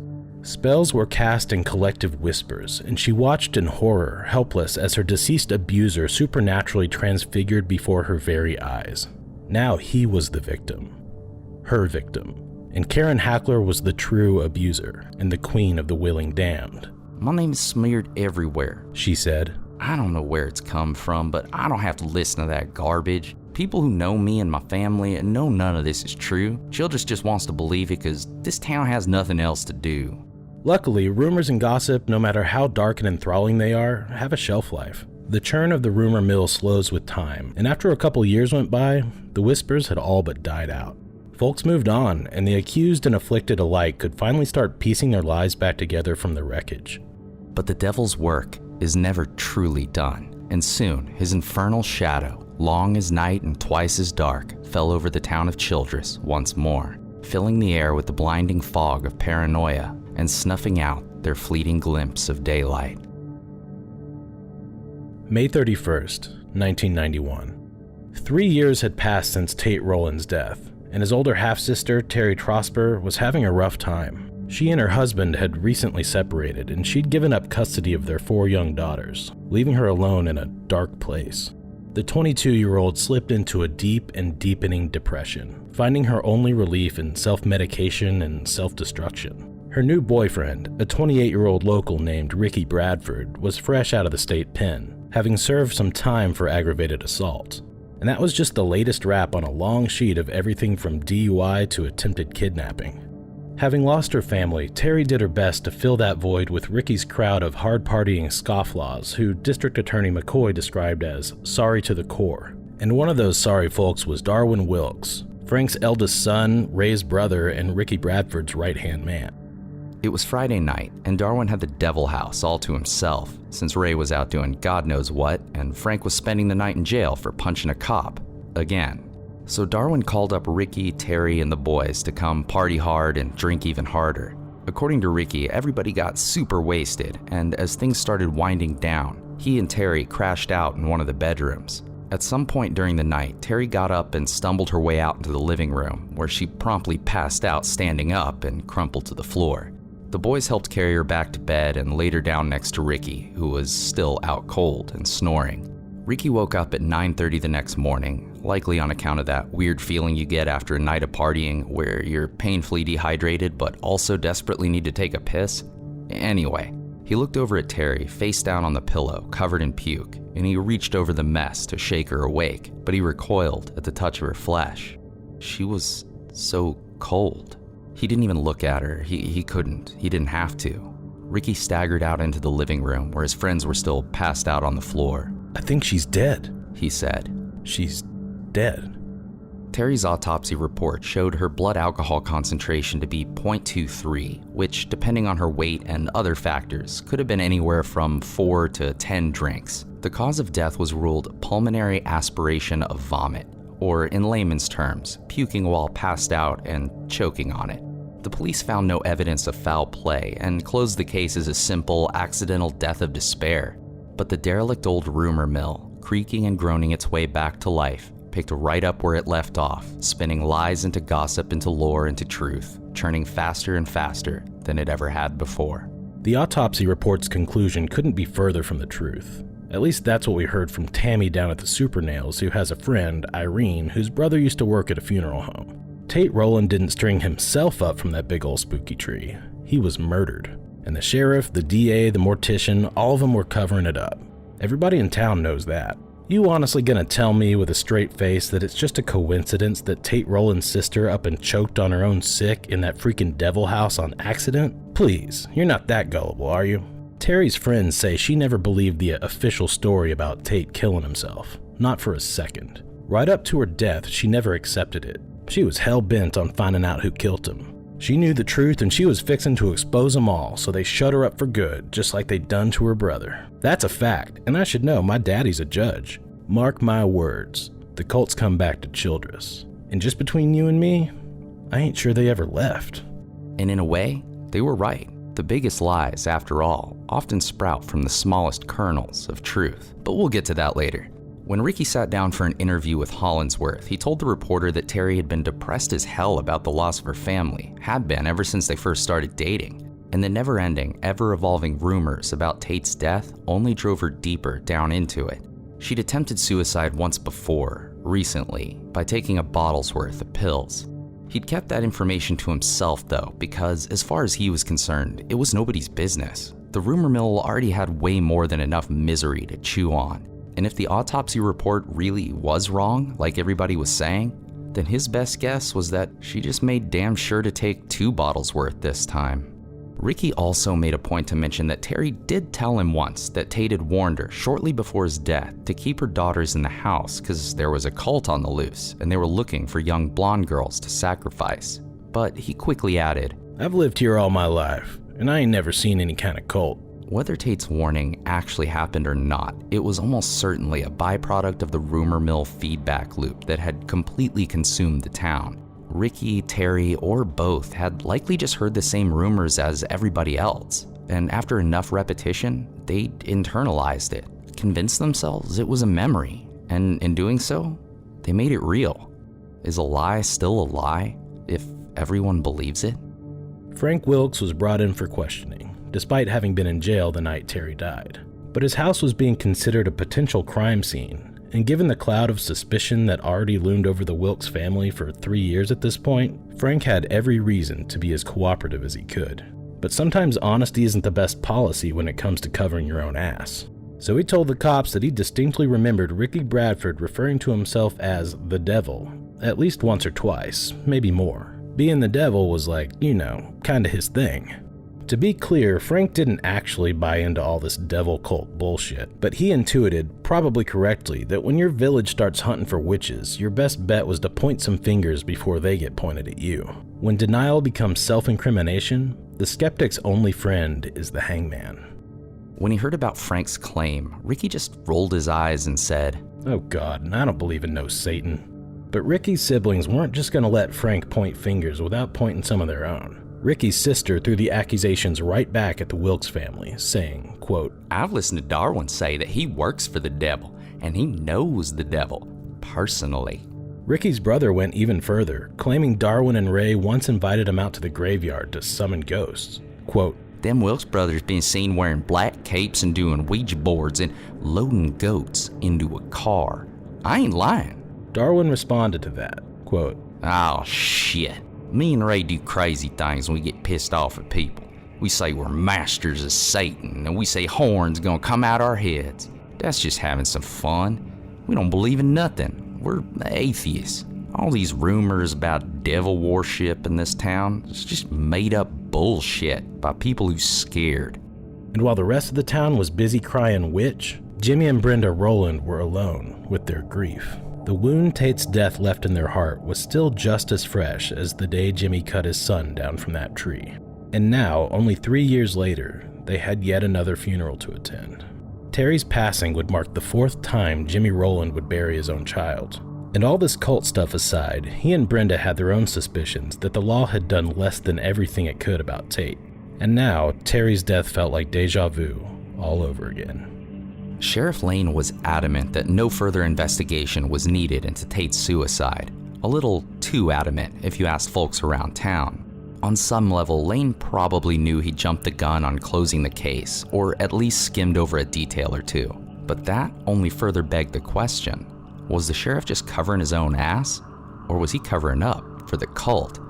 B: Spells were cast in collective whispers, and she watched in horror, helpless as her deceased abuser supernaturally transfigured before her very eyes. Now he was the victim. Her victim. And Karen Hackler was the true abuser and the queen of the willing damned.
A: My name is smeared everywhere,
B: she said.
A: I don't know where it's come from, but I don't have to listen to that garbage. People who know me and my family and know none of this is true. Childress just wants to believe it because this town has nothing else to do.
B: Luckily, rumors and gossip, no matter how dark and enthralling they are, have a shelf life. The churn of the rumor mill slows with time, and after a couple years went by, the whispers had all but died out. Folks moved on, and the accused and afflicted alike could finally start piecing their lives back together from the wreckage.
A: But the devil's work is never truly done, and soon his infernal shadow, long as night and twice as dark, fell over the town of Childress once more, filling the air with the blinding fog of paranoia and snuffing out their fleeting glimpse of daylight.
B: May 31st, 1991. 3 years had passed since Tate Rowland's death, and his older half-sister, Terry Trosper, was having a rough time. She and her husband had recently separated, and she'd given up custody of their 4 young daughters, leaving her alone in a dark place. The 22-year-old slipped into a deep and deepening depression, finding her only relief in self-medication and self-destruction. Her new boyfriend, a 28-year-old local named Ricky Bradford, was fresh out of the state pen, having served some time for aggravated assault. And that was just the latest rap on a long sheet of everything from DUI to attempted kidnapping. Having lost her family, Terry did her best to fill that void with Ricky's crowd of hard-partying scofflaws who District Attorney McCoy described as sorry to the core. And one of those sorry folks was Darwin Wilkes, Frank's eldest son, Ray's brother, and Ricky Bradford's right-hand man.
A: It was Friday night, and Darwin had the devil house all to himself, since Ray was out doing God knows what, and Frank was spending the night in jail for punching a cop. Again. So Darwin called up Ricky, Terry, and the boys to come party hard and drink even harder. According to Ricky, everybody got super wasted, and as things started winding down, he and Terry crashed out in one of the bedrooms. At some point during the night, Terry got up and stumbled her way out into the living room, where she promptly passed out standing up and crumpled to the floor. The boys helped carry her back to bed and laid her down next to Ricky, who was still out cold and snoring. Ricky woke up at 9:30 the next morning, likely on account of that weird feeling you get after a night of partying where you're painfully dehydrated but also desperately need to take a piss. Anyway, he looked over at Terry, face down on the pillow, covered in puke, and he reached over the mess to shake her awake, but he recoiled at the touch of her flesh. She was so cold. He didn't even look at her. He couldn't. He didn't have to. Ricky staggered out into the living room where his friends were still passed out on the floor.
B: "I think she's dead,"
A: he said.
B: "She's dead."
A: Terry's autopsy report showed her blood alcohol concentration to be 0.23, which, depending on her weight and other factors, could have been anywhere from 4 to 10 drinks. The cause of death was ruled pulmonary aspiration of vomit, or in layman's terms, puking while passed out and choking on it. The police found no evidence of foul play and closed the case as a simple, accidental death of despair. But the derelict old rumor mill, creaking and groaning its way back to life, picked right up where it left off, spinning lies into gossip, into lore, into truth, churning faster and faster than it ever had before.
B: The autopsy report's conclusion couldn't be further from the truth. At least that's what we heard from Tammy down at the Super Nails, who has a friend, Irene, whose brother used to work at a funeral home. Tate Rowland didn't string himself up from that big old spooky tree. He was murdered. And the sheriff, the DA, the mortician, all of them were covering it up. Everybody in town knows that. You honestly gonna tell me with a straight face that it's just a coincidence that Tate Rowland's sister up and choked on her own sick in that freaking devil house on accident? Please, you're not that gullible, are you? Terry's friends say she never believed the official story about Tate killing himself. Not for a second. Right up to her death, she never accepted it. She was hell-bent on finding out who killed him. She knew the truth and she was fixing to expose them all, so they shut her up for good, just like they'd done to her brother. That's a fact, and I should know, my daddy's a judge. Mark my words, the cults come back to Childress. And just between you and me, I ain't sure they ever left.
A: And in a way, they were right. The biggest lies, after all, often sprout from the smallest kernels of truth. But we'll get to that later. When Ricky sat down for an interview with Hollinsworth, he told the reporter that Terry had been depressed as hell about the loss of her family, had been ever since they first started dating, and the never-ending, ever-evolving rumors about Tate's death only drove her deeper down into it. She'd attempted suicide once before, recently, by taking a bottle's worth of pills. He'd kept that information to himself though, because as far as he was concerned, it was nobody's business. The rumor mill already had way more than enough misery to chew on. And if the autopsy report really was wrong, like everybody was saying, then his best guess was that she just made damn sure to take 2 bottles worth this time. Ricky also made a point to mention that Terry did tell him once that Tate had warned her shortly before his death to keep her daughters in the house because there was a cult on the loose and they were looking for young blonde girls to sacrifice. But he quickly added,
B: I've lived here all my life, and I ain't never seen any kind of cult.
A: Whether Tate's warning actually happened or not, it was almost certainly a byproduct of the rumor mill feedback loop that had completely consumed the town. Ricky, Terry, or both had likely just heard the same rumors as everybody else, and after enough repetition, they internalized it, convinced themselves it was a memory, and in doing so, they made it real. Is a lie still a lie if everyone believes it?
B: Frank Wilkes was brought in for questioning, despite having been in jail the night Terry died. But his house was being considered a potential crime scene, and given the cloud of suspicion that already loomed over the Wilkes family for 3 years at this point, Frank had every reason to be as cooperative as he could. But sometimes honesty isn't the best policy when it comes to covering your own ass. So he told the cops that he distinctly remembered Ricky Bradford referring to himself as the devil, at least once or twice, maybe more. Being the devil was like, kinda his thing. To be clear, Frank didn't actually buy into all this devil cult bullshit, but he intuited, probably correctly, that when your village starts hunting for witches, your best bet was to point some fingers before they get pointed at you. When denial becomes self-incrimination, the skeptic's only friend is the hangman.
A: When he heard about Frank's claim, Ricky just rolled his eyes and said,
B: "Oh God, I don't believe in no Satan." But Ricky's siblings weren't just gonna let Frank point fingers without pointing some of their own. Ricky's sister threw the accusations right back at the Wilkes family, saying, quote,
A: "I've listened to Darwin say that he works for the devil, and he knows the devil, personally."
B: Ricky's brother went even further, claiming Darwin and Ray once invited him out to the graveyard to summon ghosts. Quote,
A: "Them Wilkes brothers been seen wearing black capes and doing Ouija boards and loading goats into a car. I ain't lying."
B: Darwin responded to that, quote,
A: "Oh, shit. Me and Ray do crazy things when we get pissed off at people. We say we're masters of Satan, and we say horns gonna come out our heads. That's just having some fun. We don't believe in nothing. We're atheists. All these rumors about devil worship in this town is just made up bullshit by people who's scared."
B: And while the rest of the town was busy crying witch, Jimmy and Brenda Rowland were alone with their grief. The wound Tate's death left in their heart was still just as fresh as the day Jimmy cut his son down from that tree. And now, only 3 years later, they had yet another funeral to attend. Terry's passing would mark the 4th time Jimmy Rowland would bury his own child. And all this cult stuff aside, he and Brenda had their own suspicions that the law had done less than everything it could about Tate. And now, Terry's death felt like deja vu all over again.
A: Sheriff Lane was adamant that no further investigation was needed into Tate's suicide. A little too adamant if you asked folks around town. On some level, Lane probably knew he jumped the gun on closing the case, or at least skimmed over a detail or two. But that only further begged the question, was the sheriff just covering his own ass? Or was he covering up for the cult?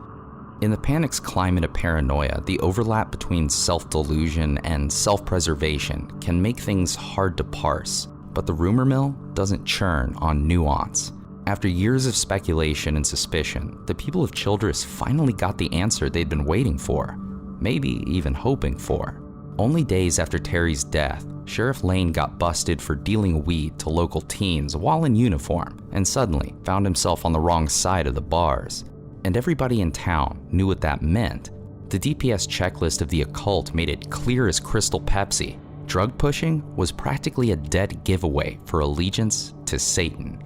A: In the Panic's climate of paranoia, the overlap between self-delusion and self-preservation can make things hard to parse, but the rumor mill doesn't churn on nuance. After years of speculation and suspicion, the people of Childress finally got the answer they'd been waiting for, maybe even hoping for. Only days after Terry's death, Sheriff Lane got busted for dealing weed to local teens while in uniform, and suddenly found himself on the wrong side of the bars. And everybody in town knew what that meant. The DPS checklist of the occult made it clear as crystal Pepsi. Drug pushing was practically a dead giveaway for allegiance to Satan.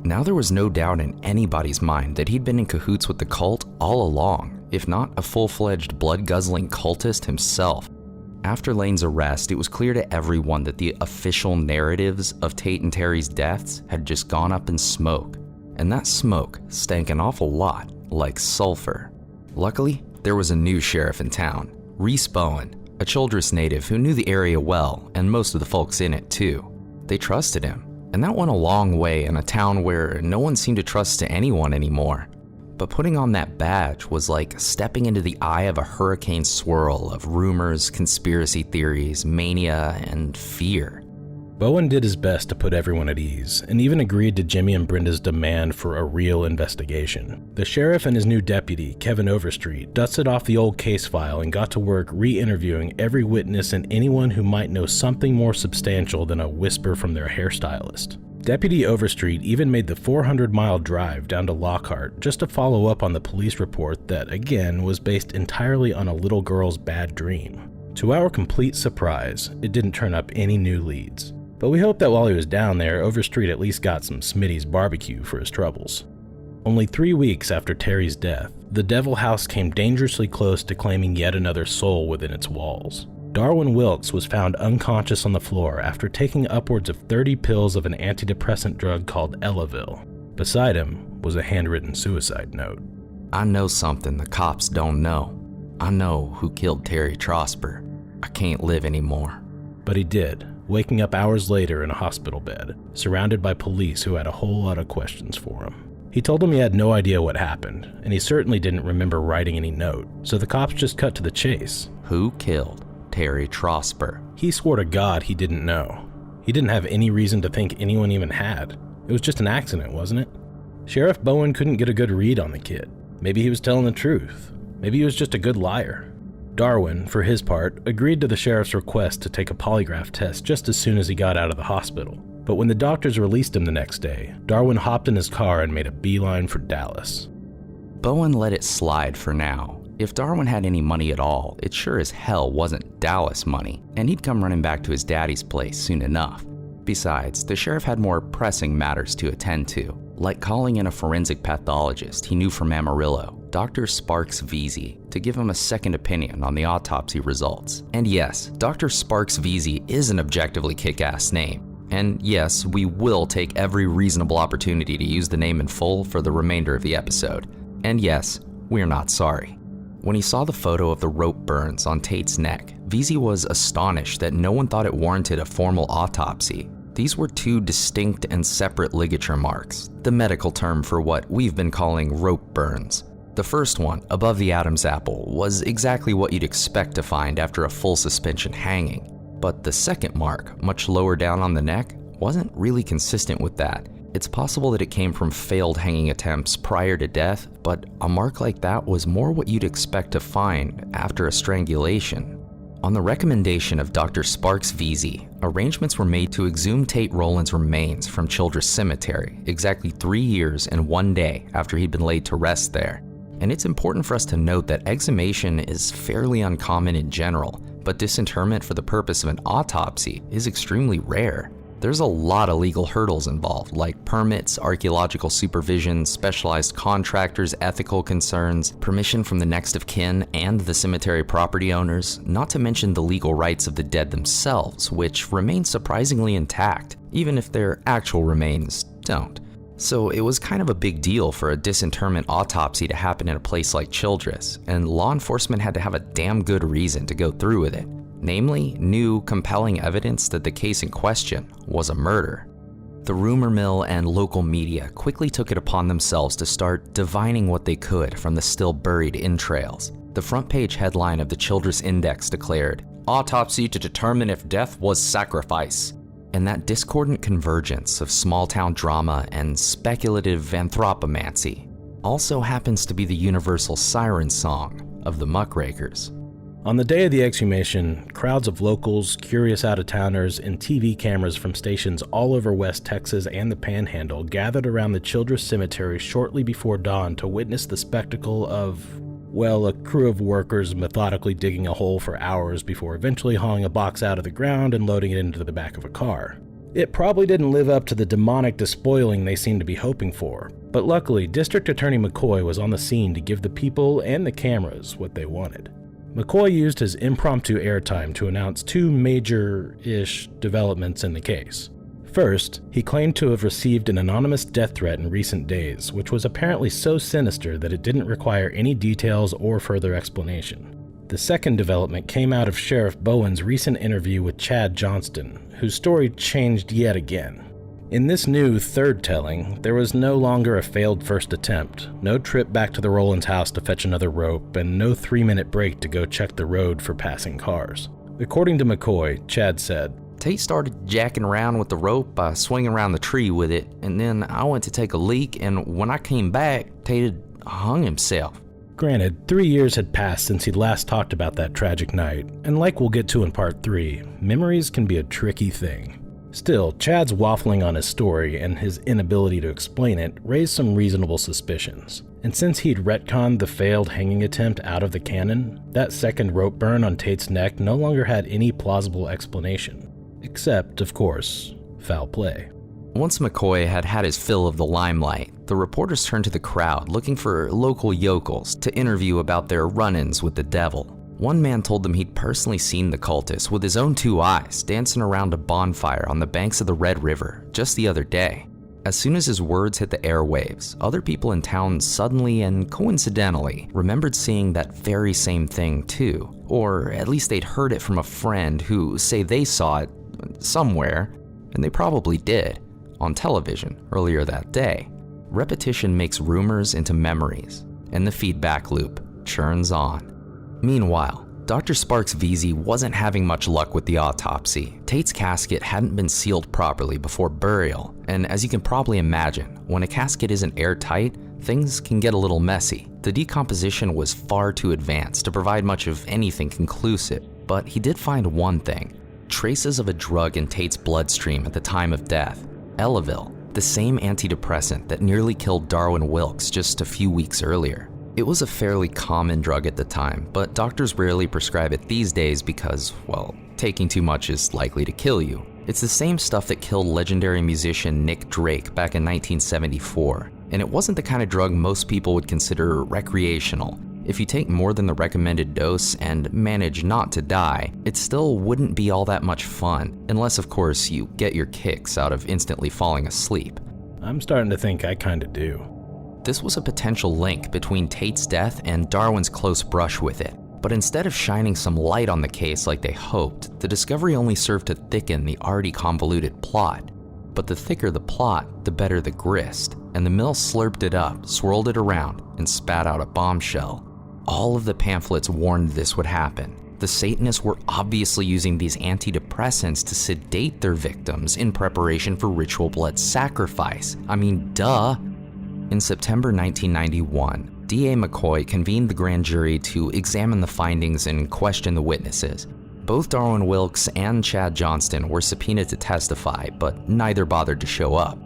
A: Now there was no doubt in anybody's mind that he'd been in cahoots with the cult all along, if not a full-fledged blood-guzzling cultist himself. After Lane's arrest, it was clear to everyone that the official narratives of Tate and Terry's deaths had just gone up in smoke. And that smoke stank an awful lot like sulfur. Luckily, there was a new sheriff in town, Reese Bowen, a Childress native who knew the area well and most of the folks in it too. They trusted him, and that went a long way in a town where no one seemed to trust anyone anymore. But putting on that badge was like stepping into the eye of a hurricane swirl of rumors, conspiracy theories, mania, and fear.
B: Bowen did his best to put everyone at ease, and even agreed to Jimmy and Brenda's demand for a real investigation. The sheriff and his new deputy, Kevin Overstreet, dusted off the old case file and got to work re-interviewing every witness and anyone who might know something more substantial than a whisper from their hairstylist. Deputy Overstreet even made the 400-mile drive down to Lockhart just to follow up on the police report that, again, was based entirely on a little girl's bad dream. To our complete surprise, it didn't turn up any new leads. But we hope that while he was down there, Overstreet at least got some Smitty's barbecue for his troubles. Only 3 weeks after Terry's death, the Devil House came dangerously close to claiming yet another soul within its walls. Darwin Wilkes was found unconscious on the floor after taking upwards of 30 pills of an antidepressant drug called Elavil. Beside him was a handwritten suicide note.
A: I know something the cops don't know. I know who killed Terry Trosper. I can't live anymore.
B: But he did, waking up hours later in a hospital bed, surrounded by police who had a whole lot of questions for him. He told them he had no idea what happened, and he certainly didn't remember writing any note, so the cops just cut to the chase.
A: Who killed Terry Trosper?
B: He swore to God he didn't know. He didn't have any reason to think anyone even had. It was just an accident, wasn't it? Sheriff Bowen couldn't get a good read on the kid. Maybe he was telling the truth. Maybe he was just a good liar. Darwin, for his part, agreed to the sheriff's request to take a polygraph test just as soon as he got out of the hospital. But when the doctors released him the next day, Darwin hopped in his car and made a beeline for Dallas.
A: Bowen let it slide for now. If Darwin had any money at all, it sure as hell wasn't Dallas money, and he'd come running back to his daddy's place soon enough. Besides, the sheriff had more pressing matters to attend to, like calling in a forensic pathologist he knew from Amarillo, Dr. Sparks Veazey, to give him a second opinion on the autopsy results. And yes, Dr. Sparks Veazey is an objectively kick-ass name. And yes, we will take every reasonable opportunity to use the name in full for the remainder of the episode. And yes, we're not sorry. When he saw the photo of the rope burns on Tate's neck, Veazey was astonished that no one thought it warranted a formal autopsy. These were two distinct and separate ligature marks, the medical term for what we've been calling rope burns. The first one, above the Adam's apple, was exactly what you'd expect to find after a full suspension hanging. But the second mark, much lower down on the neck, wasn't really consistent with that. It's possible that it came from failed hanging attempts prior to death, but a mark like that was more what you'd expect to find after a strangulation. On the recommendation of Dr. Sparks Veazey, arrangements were made to exhume Tate Rowland's remains from Childress Cemetery exactly 3 years and 1 day after he'd been laid to rest there. And it's important for us to note that exhumation is fairly uncommon in general, but disinterment for the purpose of an autopsy is extremely rare. There's a lot of legal hurdles involved, like permits, archaeological supervision, specialized contractors, ethical concerns, permission from the next of kin and the cemetery property owners, not to mention the legal rights of the dead themselves, which remain surprisingly intact, even if their actual remains don't. So it was kind of a big deal for a disinterment autopsy to happen in a place like Childress, and law enforcement had to have a damn good reason to go through with it. Namely, new, compelling evidence that the case in question was a murder. The rumor mill and local media quickly took it upon themselves to start divining what they could from the still buried entrails. The front page headline of the Childress Index declared, "Autopsy to determine if death was sacrifice." And that discordant convergence of small-town drama and speculative anthropomancy also happens to be the universal siren song of the muckrakers.
B: On the day of the exhumation, crowds of locals, curious out-of-towners, and TV cameras from stations all over West Texas and the Panhandle gathered around the Childress Cemetery shortly before dawn to witness the spectacle of, well, a crew of workers methodically digging a hole for hours before eventually hauling a box out of the ground and loading it into the back of a car. It probably didn't live up to the demonic despoiling they seemed to be hoping for, but luckily District Attorney McCoy was on the scene to give the people and the cameras what they wanted. McCoy used his impromptu airtime to announce two major-ish developments in the case. First, he claimed to have received an anonymous death threat in recent days, which was apparently so sinister that it didn't require any details or further explanation. The second development came out of Sheriff Bowen's recent interview with Chad Johnston, whose story changed yet again. In this new third telling, there was no longer a failed first attempt, no trip back to the Rowlands house to fetch another rope, and no 3-minute break to go check the road for passing cars. According to McCoy, Chad said,
A: Tate started jacking around with the rope by swinging around the tree with it, and then I went to take a leak, and when I came back, Tate had hung himself.
B: Granted, 3 years had passed since he'd last talked about that tragic night, and like we'll get to in part 3, memories can be a tricky thing. Still, Chad's waffling on his story and his inability to explain it raised some reasonable suspicions. And since he'd retconned the failed hanging attempt out of the canon, that second rope burn on Tate's neck no longer had any plausible explanation. Except, of course, foul play.
A: Once McCoy had had his fill of the limelight, the reporters turned to the crowd looking for local yokels to interview about their run-ins with the devil. One man told them he'd personally seen the cultist with his own 2 eyes dancing around a bonfire on the banks of the Red River just the other day. As soon as his words hit the airwaves, other people in town suddenly and coincidentally remembered seeing that very same thing too, or at least they'd heard it from a friend who say they saw it somewhere, and they probably did, on television earlier that day. Repetition makes rumors into memories, and the feedback loop churns on. Meanwhile, Dr. Sparks Veazey wasn't having much luck with the autopsy. Tate's casket hadn't been sealed properly before burial, and as you can probably imagine, when a casket isn't airtight, things can get a little messy. The decomposition was far too advanced to provide much of anything conclusive, but he did find one thing: traces of a drug in Tate's bloodstream at the time of death, Elavil, the same antidepressant that nearly killed Darwin Wilkes just a few weeks earlier. It was a fairly common drug at the time, but doctors rarely prescribe it these days because, well, taking too much is likely to kill you. It's the same stuff that killed legendary musician Nick Drake back in 1974, and it wasn't the kind of drug most people would consider recreational. If you take more than the recommended dose and manage not to die, it still wouldn't be all that much fun, unless of course you get your kicks out of instantly falling asleep.
B: I'm starting to think I kinda do.
A: This was a potential link between Tate's death and Darwin's close brush with it, but instead of shining some light on the case like they hoped, the discovery only served to thicken the already convoluted plot. But the thicker the plot, the better the grist, and the mill slurped it up, swirled it around, and spat out a bombshell. All of the pamphlets warned this would happen. The Satanists were obviously using these antidepressants to sedate their victims in preparation for ritual blood sacrifice. I mean, duh. In September 1991, DA McCoy convened the grand jury to examine the findings and question the witnesses. Both Darwin Wilkes and Chad Johnston were subpoenaed to testify, but neither bothered to show up.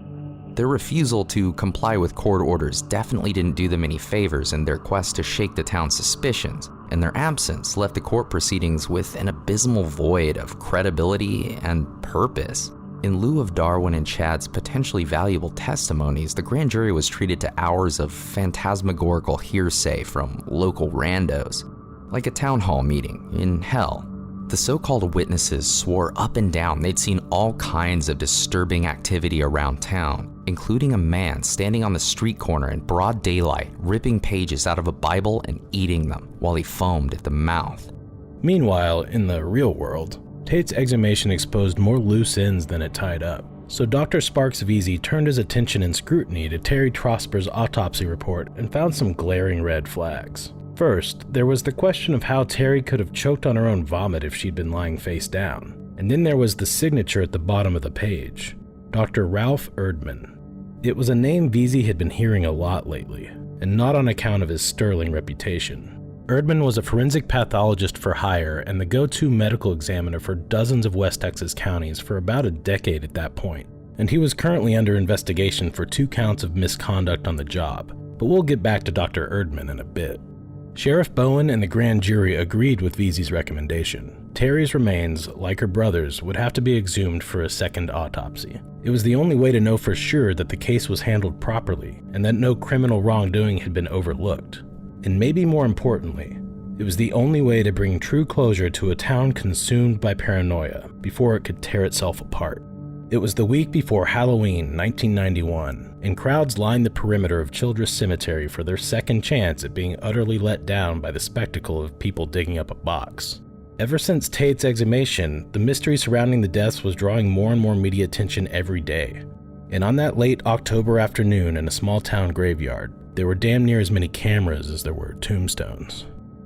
A: Their refusal to comply with court orders definitely didn't do them any favors in their quest to shake the town's suspicions, and their absence left the court proceedings with an abysmal void of credibility and purpose. In lieu of Darwin and Chad's potentially valuable testimonies, the grand jury was treated to hours of phantasmagorical hearsay from local randos, like a town hall meeting in hell. The so-called witnesses swore up and down they'd seen all kinds of disturbing activity around town, including a man standing on the street corner in broad daylight, ripping pages out of a Bible and eating them while he foamed at the mouth.
B: Meanwhile, in the real world, Tate's exhumation exposed more loose ends than it tied up. So Dr. Sparks Vesey turned his attention and scrutiny to Terry Trosper's autopsy report and found some glaring red flags. First, there was the question of how Terry could have choked on her own vomit if she'd been lying face down. And then there was the signature at the bottom of the page, Dr. Ralph Erdman. It was a name Vesey had been hearing a lot lately, and not on account of his sterling reputation. Erdman was a forensic pathologist for hire and the go-to medical examiner for dozens of West Texas counties for about a decade at that point, and he was currently under investigation for 2 counts of misconduct on the job, but we'll get back to Dr. Erdman in a bit. Sheriff Bowen and the grand jury agreed with Vesey's recommendation. Terry's remains, like her brother's, would have to be exhumed for a second autopsy. It was the only way to know for sure that the case was handled properly and that no criminal wrongdoing had been overlooked. And maybe more importantly, it was the only way to bring true closure to a town consumed by paranoia before it could tear itself apart. It was the week before Halloween 1991, and crowds lined the perimeter of Childress Cemetery for their second chance at being utterly let down by the spectacle of people digging up a box. Ever since Tate's exhumation, the mystery surrounding the deaths was drawing more and more media attention every day. And on that late October afternoon in a small town graveyard, there were damn near as many cameras as there were tombstones.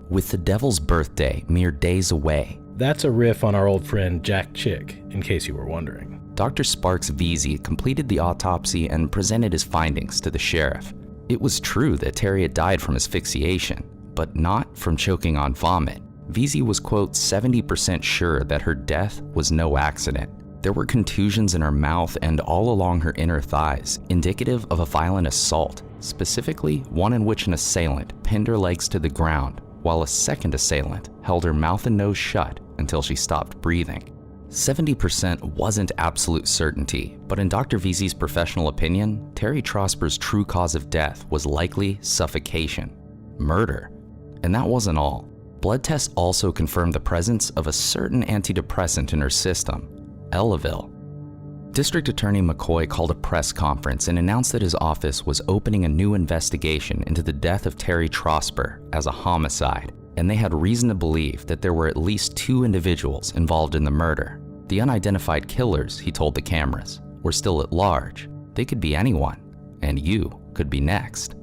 A: With the Devil's birthday mere days away,
B: that's a riff on our old friend Jack Chick, in case you were wondering.
A: Dr. Sparks Vesey completed the autopsy and presented his findings to the sheriff. It was true that Terry had died from asphyxiation, but not from choking on vomit. Vesey was, quote, 70% sure that her death was no accident. There were contusions in her mouth and all along her inner thighs, indicative of a violent assault, specifically one in which an assailant pinned her legs to the ground, while a second assailant held her mouth and nose shut until she stopped breathing. 70% wasn't absolute certainty, but in Dr. Vesey's professional opinion, Terry Trosper's true cause of death was likely suffocation, murder. And that wasn't all. Blood tests also confirmed the presence of a certain antidepressant in her system, Elavil. District Attorney McCoy called a press conference and announced that his office was opening a new investigation into the death of Terry Trosper as a homicide, and they had reason to believe that there were at least 2 individuals involved in the murder. The unidentified killers, he told the cameras, were still at large. They could be anyone, and you could be next.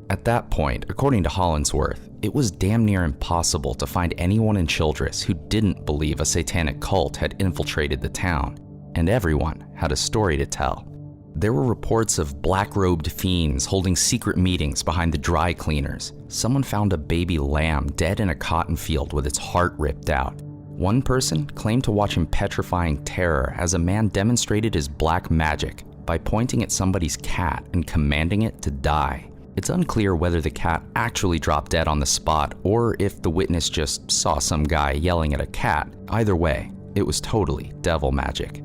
A: At that point, according to Hollinsworth, it was damn near impossible to find anyone in Childress who didn't believe a satanic cult had infiltrated the town, and everyone had a story to tell. There were reports of black-robed fiends holding secret meetings behind the dry cleaners. Someone found a baby lamb dead in a cotton field with its heart ripped out. One person claimed to watch in petrifying terror as a man demonstrated his black magic by pointing at somebody's cat and commanding it to die. It's unclear whether the cat actually dropped dead on the spot or if the witness just saw some guy yelling at a cat. Either way, it was totally devil magic.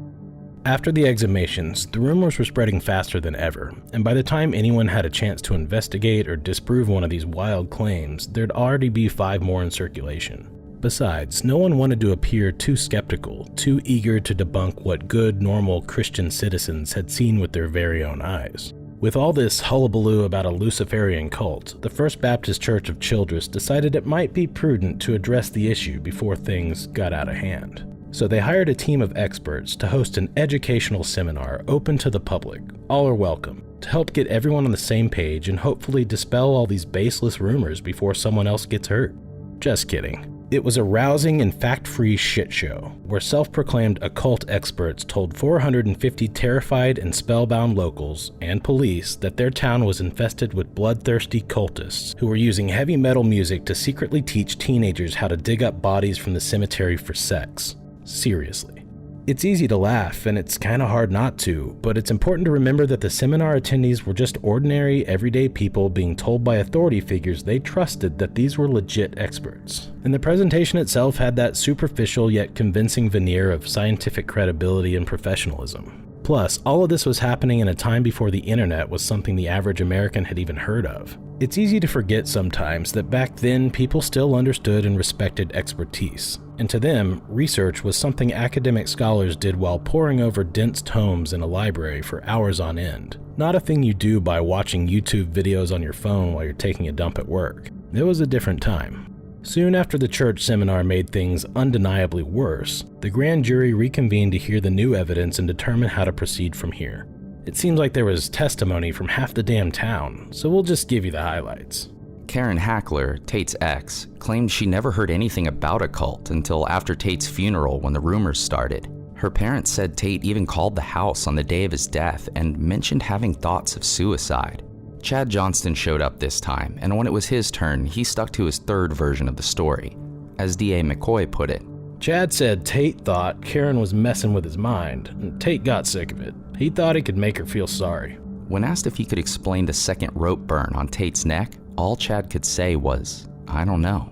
B: After the exhumations, the rumors were spreading faster than ever, and by the time anyone had a chance to investigate or disprove one of these wild claims, there'd already be 5 more in circulation. Besides, no one wanted to appear too skeptical, too eager to debunk what good, normal Christian citizens had seen with their very own eyes. With all this hullabaloo about a Luciferian cult, the First Baptist Church of Childress decided it might be prudent to address the issue before things got out of hand. So they hired a team of experts to host an educational seminar open to the public, all are welcome, to help get everyone on the same page and hopefully dispel all these baseless rumors before someone else gets hurt. Just kidding. It was a rousing and fact-free shit show, where self-proclaimed occult experts told 450 terrified and spellbound locals and police that their town was infested with bloodthirsty cultists who were using heavy metal music to secretly teach teenagers how to dig up bodies from the cemetery for sex. Seriously. It's easy to laugh, and it's kinda hard not to, but it's important to remember that the seminar attendees were just ordinary, everyday people being told by authority figures they trusted that these were legit experts. And the presentation itself had that superficial yet convincing veneer of scientific credibility and professionalism. Plus, all of this was happening in a time before the internet was something the average American had even heard of. It's easy to forget sometimes that back then people still understood and respected expertise, And to them, research was something academic scholars did while poring over dense tomes in a library for hours on end, not a thing you do by watching YouTube videos on your phone while you're taking a dump at work. It was a different time. Soon after the church seminar made things undeniably worse, the grand jury reconvened to hear the new evidence and determine how to proceed from here. It seems like there was testimony from half the damn town, so we'll just give you the highlights.
A: Karen Hackler, Tate's ex, claimed she never heard anything about a cult until after Tate's funeral when the rumors started. Her parents said Tate even called the house on the day of his death and mentioned having thoughts of suicide. Chad Johnston showed up this time, and when it was his turn, he stuck to his third version of the story. As D.A. McCoy put it,
B: Chad said Tate thought Karen was messing with his mind, and Tate got sick of it. He thought he could make her feel sorry.
A: When asked if he could explain the second rope burn on Tate's neck, all Chad could say was, "I don't know."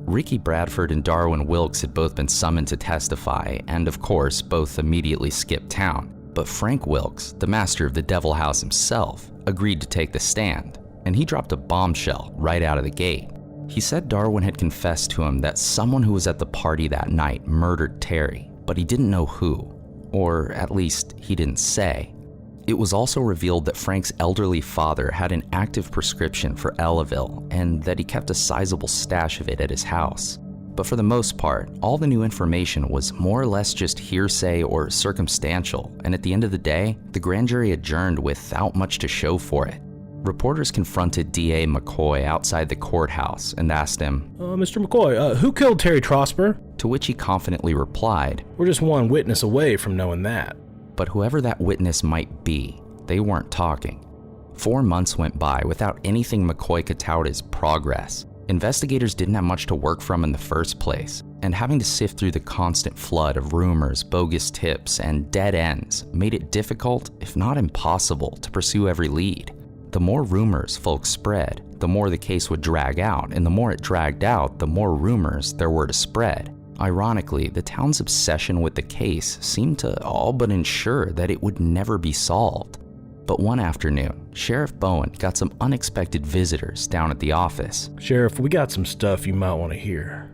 A: Ricky Bradford and Darwin Wilkes had both been summoned to testify, and of course, both immediately skipped town. But Frank Wilkes, the master of the Devil House himself, agreed to take the stand, and he dropped a bombshell right out of the gate. He said Darwin had confessed to him that someone who was at the party that night murdered Terry, but he didn't know who, or at least he didn't say. It was also revealed that Frank's elderly father had an active prescription for Elavil, and that he kept a sizable stash of it at his house. But for the most part, all the new information was more or less just hearsay or circumstantial, and at the end of the day, the grand jury adjourned without much to show for it. Reporters confronted D.A. McCoy outside the courthouse and asked him,
B: Mr. McCoy, who killed Terry Trosper?
A: To which he confidently replied,
B: "We're just one witness away from knowing that."
A: But whoever that witness might be, they weren't talking. 4 months went by without anything McCoy could tout as progress. Investigators didn't have much to work from in the first place, and having to sift through the constant flood of rumors, bogus tips, and dead ends made it difficult, if not impossible, to pursue every lead. The more rumors folks spread, the more the case would drag out, and the more it dragged out, the more rumors there were to spread. Ironically, the town's obsession with the case seemed to all but ensure that it would never be solved. But one afternoon, Sheriff Bowen got some unexpected visitors down at the office.
B: "Sheriff, we got some stuff you might want to hear.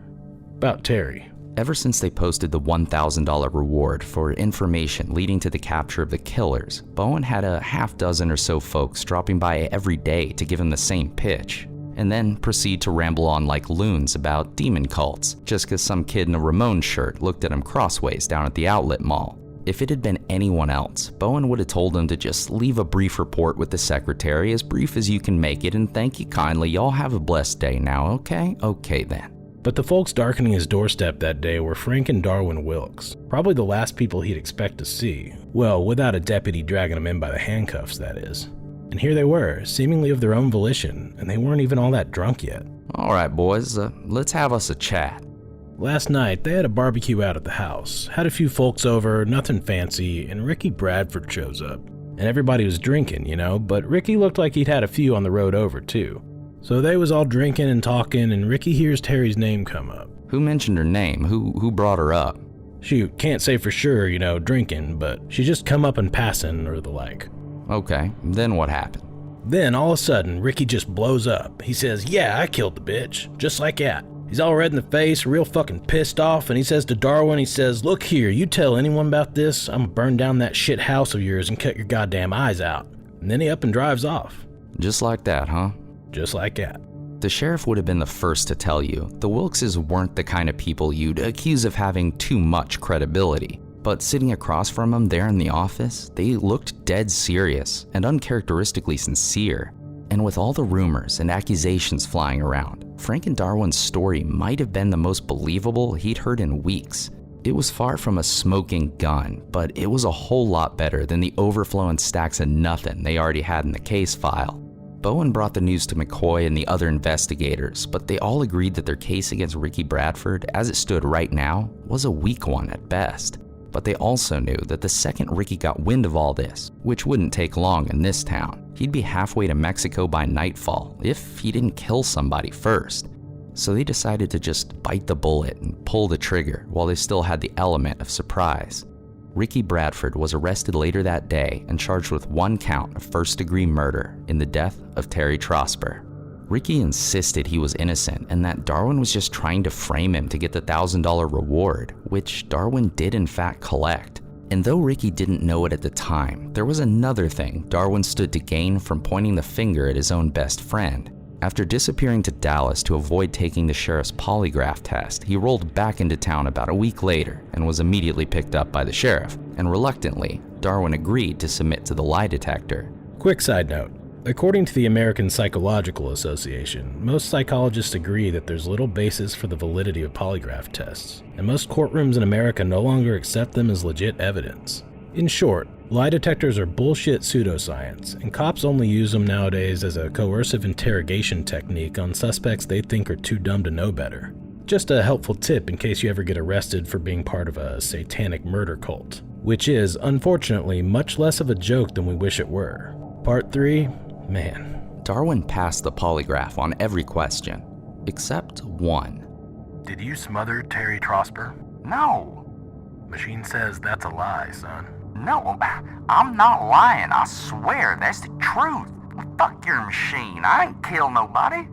B: About Terry."
A: Ever since they posted the $1,000 reward for information leading to the capture of the killers, Bowen had a half dozen or so folks dropping by every day to give him the same pitch, and then proceed to ramble on like loons about demon cults, just because some kid in a Ramones shirt looked at him crossways down at the outlet mall. If it had been anyone else, Bowen would have told him to just leave a brief report with the secretary, as brief as you can make it, and thank you kindly, y'all have a blessed day now, okay? Okay then.
B: But the folks darkening his doorstep that day were Frank and Darwin Wilkes, probably the last people he'd expect to see. Well, without a deputy dragging him in by the handcuffs, that is. And here they were, seemingly of their own volition, and they weren't even all that drunk yet.
A: All right, boys, let's have us a chat.
B: Last night, they had a barbecue out at the house, had a few folks over, nothing fancy, and Ricky Bradford shows up. And everybody was drinking, you know, but Ricky looked like he'd had a few on the road over, too. So they was all drinking and talking, and Ricky hears Terry's name come up.
A: Who mentioned her name? Who brought her up?
B: Shoot, can't say for sure, you know, drinking, but she just come up and passing or the like.
A: Okay, then what happened?
B: Then, all of a sudden, Ricky just blows up. He says, "Yeah, I killed the bitch," just like that. He's all red in the face, real fucking pissed off, and he says to Darwin, he says, "Look here, you tell anyone about this, I'm gonna burn down that shit house of yours and cut your goddamn eyes out." And then he up and drives off.
A: Just like that, huh?
B: Just like that.
A: The sheriff would have been the first to tell you the Wilkes weren't the kind of people you'd accuse of having too much credibility. But sitting across from him there in the office, they looked dead serious and uncharacteristically sincere. And with all the rumors and accusations flying around, Frank and Darwin's story might have been the most believable he'd heard in weeks. It was far from a smoking gun, but it was a whole lot better than the overflowing stacks of nothing they already had in the case file. Bowen brought the news to McCoy and the other investigators, but they all agreed that their case against Ricky Bradford, as it stood right now, was a weak one at best. But they also knew that the second Ricky got wind of all this, which wouldn't take long in this town, he'd be halfway to Mexico by nightfall if he didn't kill somebody first. So they decided to just bite the bullet and pull the trigger while they still had the element of surprise. Ricky Bradford was arrested later that day and charged with 1 count of first-degree murder in the death of Terry Trosper. Ricky insisted he was innocent and that Darwin was just trying to frame him to get the $1,000 reward, which Darwin did in fact collect. And though Ricky didn't know it at the time, there was another thing Darwin stood to gain from pointing the finger at his own best friend. After disappearing to Dallas to avoid taking the sheriff's polygraph test, he rolled back into town about a week later and was immediately picked up by the sheriff, and reluctantly, Darwin agreed to submit to the lie detector.
B: Quick side note. According to the American Psychological Association, most psychologists agree that there's little basis for the validity of polygraph tests, and most courtrooms in America no longer accept them as legit evidence. In short, lie detectors are bullshit pseudoscience, and cops only use them nowadays as a coercive interrogation technique on suspects they think are too dumb to know better. Just a helpful tip in case you ever get arrested for being part of a satanic murder cult, which is, unfortunately, much less of a joke than we wish it were. Part 3. Man.
A: Darwin passed the polygraph on every question, except one.
B: Did you smother Terry Trosper?
E: No.
B: Machine says that's a lie, son.
E: No, I'm not lying. I swear, that's the truth. Fuck your machine. I ain't killed nobody.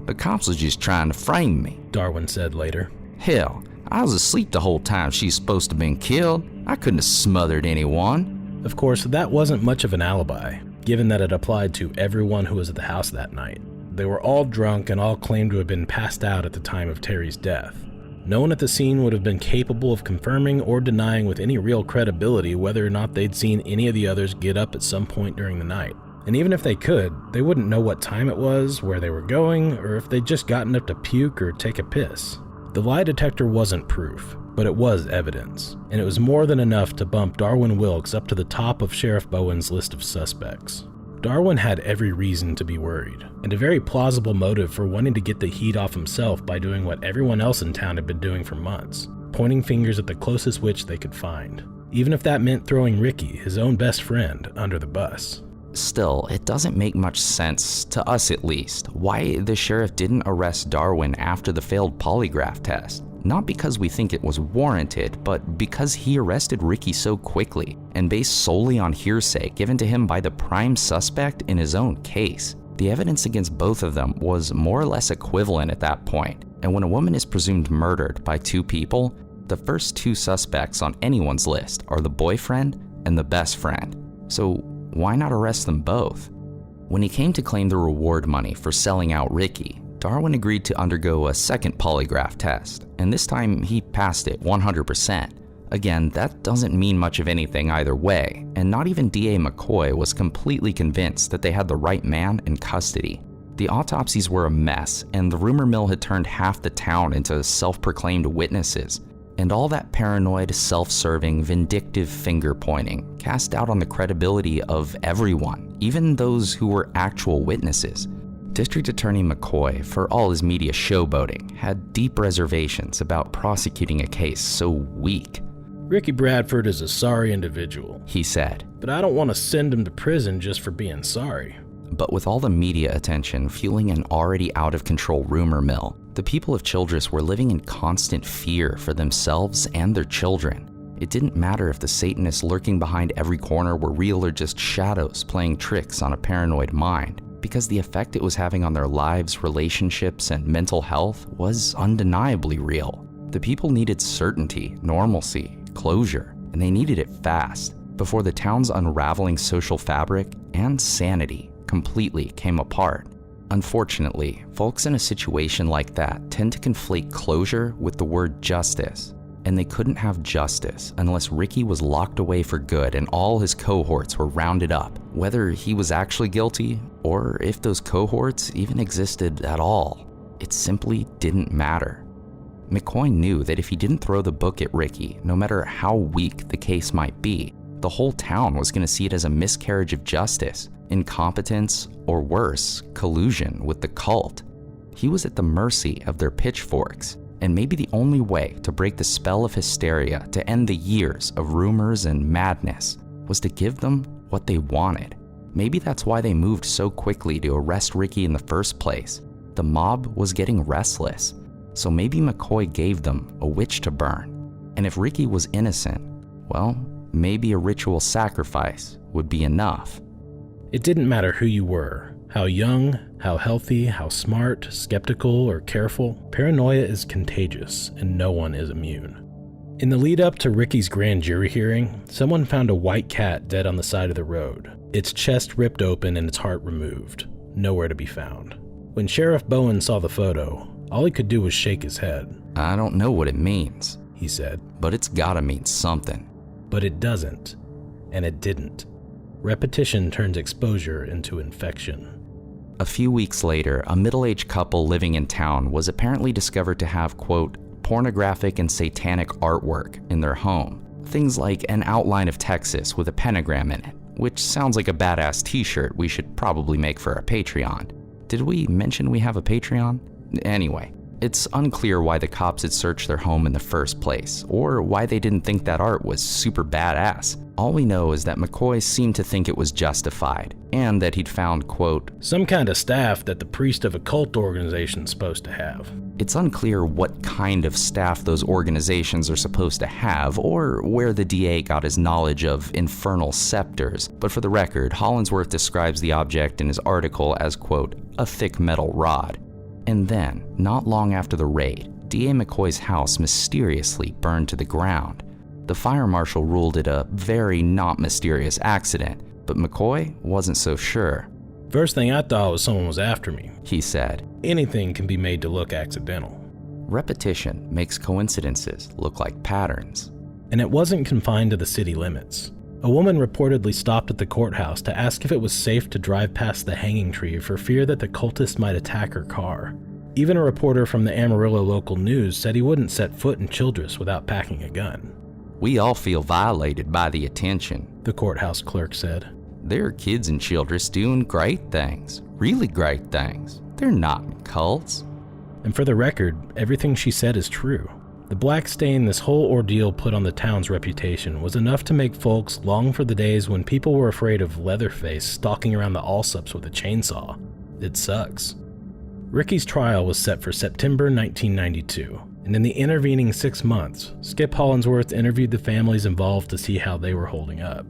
A: The cops was just trying to frame me,
B: Darwin said later.
A: Hell, I was asleep the whole time she's supposed to have been killed. I couldn't have smothered anyone.
B: Of course, that wasn't much of an alibi, given that it applied to everyone who was at the house that night. They were all drunk and all claimed to have been passed out at the time of Terry's death. No one at the scene would have been capable of confirming or denying with any real credibility whether or not they'd seen any of the others get up at some point during the night. And even if they could, they wouldn't know what time it was, where they were going, or if they'd just gotten up to puke or take a piss. The lie detector wasn't proof, but it was evidence, and it was more than enough to bump Darwin Wilkes up to the top of Sheriff Bowen's list of suspects. Darwin had every reason to be worried, and a very plausible motive for wanting to get the heat off himself by doing what everyone else in town had been doing for months, pointing fingers at the closest witch they could find, even if that meant throwing Ricky, his own best friend, under the bus.
A: Still, it doesn't make much sense, to us at least, why the sheriff didn't arrest Darwin after the failed polygraph test. Not because we think it was warranted, but because he arrested Ricky so quickly and based solely on hearsay given to him by the prime suspect in his own case. The evidence against both of them was more or less equivalent at that point, and when a woman is presumed murdered by two people, the first two suspects on anyone's list are the boyfriend and the best friend. So why not arrest them both? When he came to claim the reward money for selling out Ricky, Darwin agreed to undergo a second polygraph test, and this time he passed it 100%. Again, that doesn't mean much of anything either way, and not even DA McCoy was completely convinced that they had the right man in custody. The autopsies were a mess, and the rumor mill had turned half the town into self-proclaimed witnesses, and all that paranoid, self-serving, vindictive finger-pointing cast doubt on the credibility of everyone, even those who were actual witnesses. District Attorney McCoy, for all his media showboating, had deep reservations about prosecuting a case so weak.
B: Ricky Bradford is a sorry individual,
A: he said,
B: but I don't want to send him to prison just for being sorry.
A: But with all the media attention fueling an already out-of-control rumor mill, the people of Childress were living in constant fear for themselves and their children. It didn't matter if the Satanists lurking behind every corner were real or just shadows playing tricks on a paranoid mind, because the effect it was having on their lives, relationships, and mental health was undeniably real. The people needed certainty, normalcy, closure, and they needed it fast, before the town's unraveling social fabric and sanity completely came apart. Unfortunately, folks in a situation like that tend to conflate closure with the word justice, and they couldn't have justice unless Ricky was locked away for good and all his cohorts were rounded up, whether he was actually guilty or if those cohorts even existed at all. It simply didn't matter. McCoy knew that if he didn't throw the book at Ricky, no matter how weak the case might be, the whole town was going to see it as a miscarriage of justice, incompetence, or worse, collusion with the cult. He was at the mercy of their pitchforks, and maybe the only way to break the spell of hysteria to end the years of rumors and madness was to give them what they wanted. Maybe that's why they moved so quickly to arrest Ricky in the first place. The mob was getting restless, so maybe McCoy gave them a witch to burn. And if Ricky was innocent, well, maybe a ritual sacrifice would be enough.
B: It didn't matter who you were, How young, how healthy, how smart, skeptical, or careful, paranoia is contagious, and no one is immune. In the lead up to Ricky's grand jury hearing, someone found a white cat dead on the side of the road, its chest ripped open and its heart removed, nowhere to be found. When Sheriff Bowen saw the photo, all he could do was shake his head.
A: I don't know what it means,
B: he said.
A: But it's gotta mean something.
B: But it doesn't, and it didn't. Repetition turns exposure into infection.
A: A few weeks later, a middle-aged couple living in town was apparently discovered to have, quote, pornographic and satanic artwork in their home. Things like an outline of Texas with a pentagram in it, which sounds like a badass t-shirt we should probably make for our Patreon. Did we mention we have a Patreon? Anyway, it's unclear why the cops had searched their home in the first place, or why they didn't think that art was super badass. All we know is that McCoy seemed to think it was justified, and that he'd found, quote,
B: some kind of staff that the priest of a cult organization's supposed to have.
A: It's unclear what kind of staff those organizations are supposed to have, or where the DA got his knowledge of infernal scepters, but for the record, Hollingsworth describes the object in his article as, quote, a thick metal rod. And then, not long after the raid, DA McCoy's house mysteriously burned to the ground. The fire marshal ruled it a very not mysterious accident, but McCoy wasn't so sure.
B: First thing I thought was someone was after me,
A: he said.
B: Anything can be made to look accidental.
A: Repetition makes coincidences look like patterns.
B: And it wasn't confined to the city limits. A woman reportedly stopped at the courthouse to ask if it was safe to drive past the hanging tree for fear that the cultists might attack her car. Even a reporter from the Amarillo local news said he wouldn't set foot in Childress without packing a gun.
A: We all feel violated by the attention,
B: the courthouse clerk said.
A: There are kids in Childress doing great things, really great things. They're not in cults.
B: And for the record, everything she said is true. The black stain this whole ordeal put on the town's reputation was enough to make folks long for the days when people were afraid of Leatherface stalking around the Allsups with a chainsaw. It sucks. Ricky's trial was set for September 1992, and in the intervening 6 months, Skip Hollingsworth interviewed the families involved to see how they were holding up.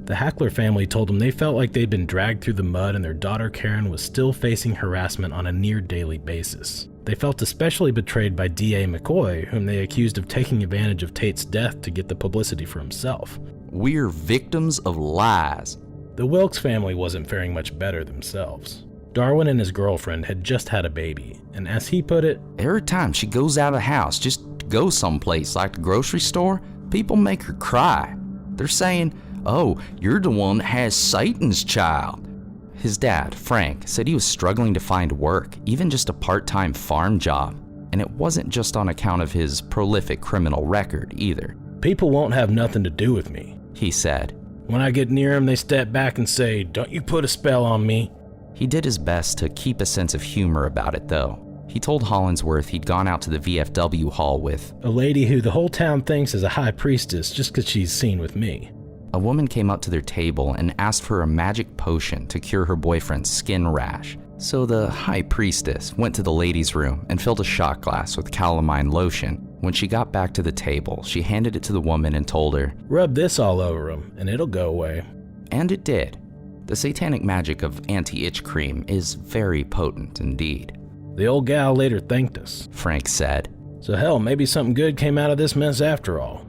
B: The Hackler family told him they felt like they'd been dragged through the mud and their daughter Karen was still facing harassment on a near-daily basis. They felt especially betrayed by DA McCoy, whom they accused of taking advantage of Tate's death to get the publicity for himself.
A: We're victims of lies.
B: The Wilkes family wasn't faring much better themselves. Darwin and his girlfriend had just had a baby, and as he put it,
A: every time she goes out of the house, just to go someplace like the grocery store, people make her cry. They're saying, oh, you're the one that has Satan's child. His dad, Frank, said he was struggling to find work, even just a part-time farm job. And it wasn't just on account of his prolific criminal record either.
B: People won't have nothing to do with me,
A: he said.
B: When I get near them, they step back and say, don't you put a spell on me.
A: He did his best to keep a sense of humor about it, though. He told Hollingsworth he'd gone out to the VFW hall with
B: a lady who the whole town thinks is a high priestess just because she's seen with me.
A: A woman came up to their table and asked for a magic potion to cure her boyfriend's skin rash. So the high priestess went to the ladies' room and filled a shot glass with calamine lotion. When she got back to the table, she handed it to the woman and told her,
B: rub this all over him and it'll go away.
A: And it did. The satanic magic of anti-itch cream is very potent indeed.
B: The old gal later thanked us,
A: Frank said.
B: So hell, maybe something good came out of this mess after all.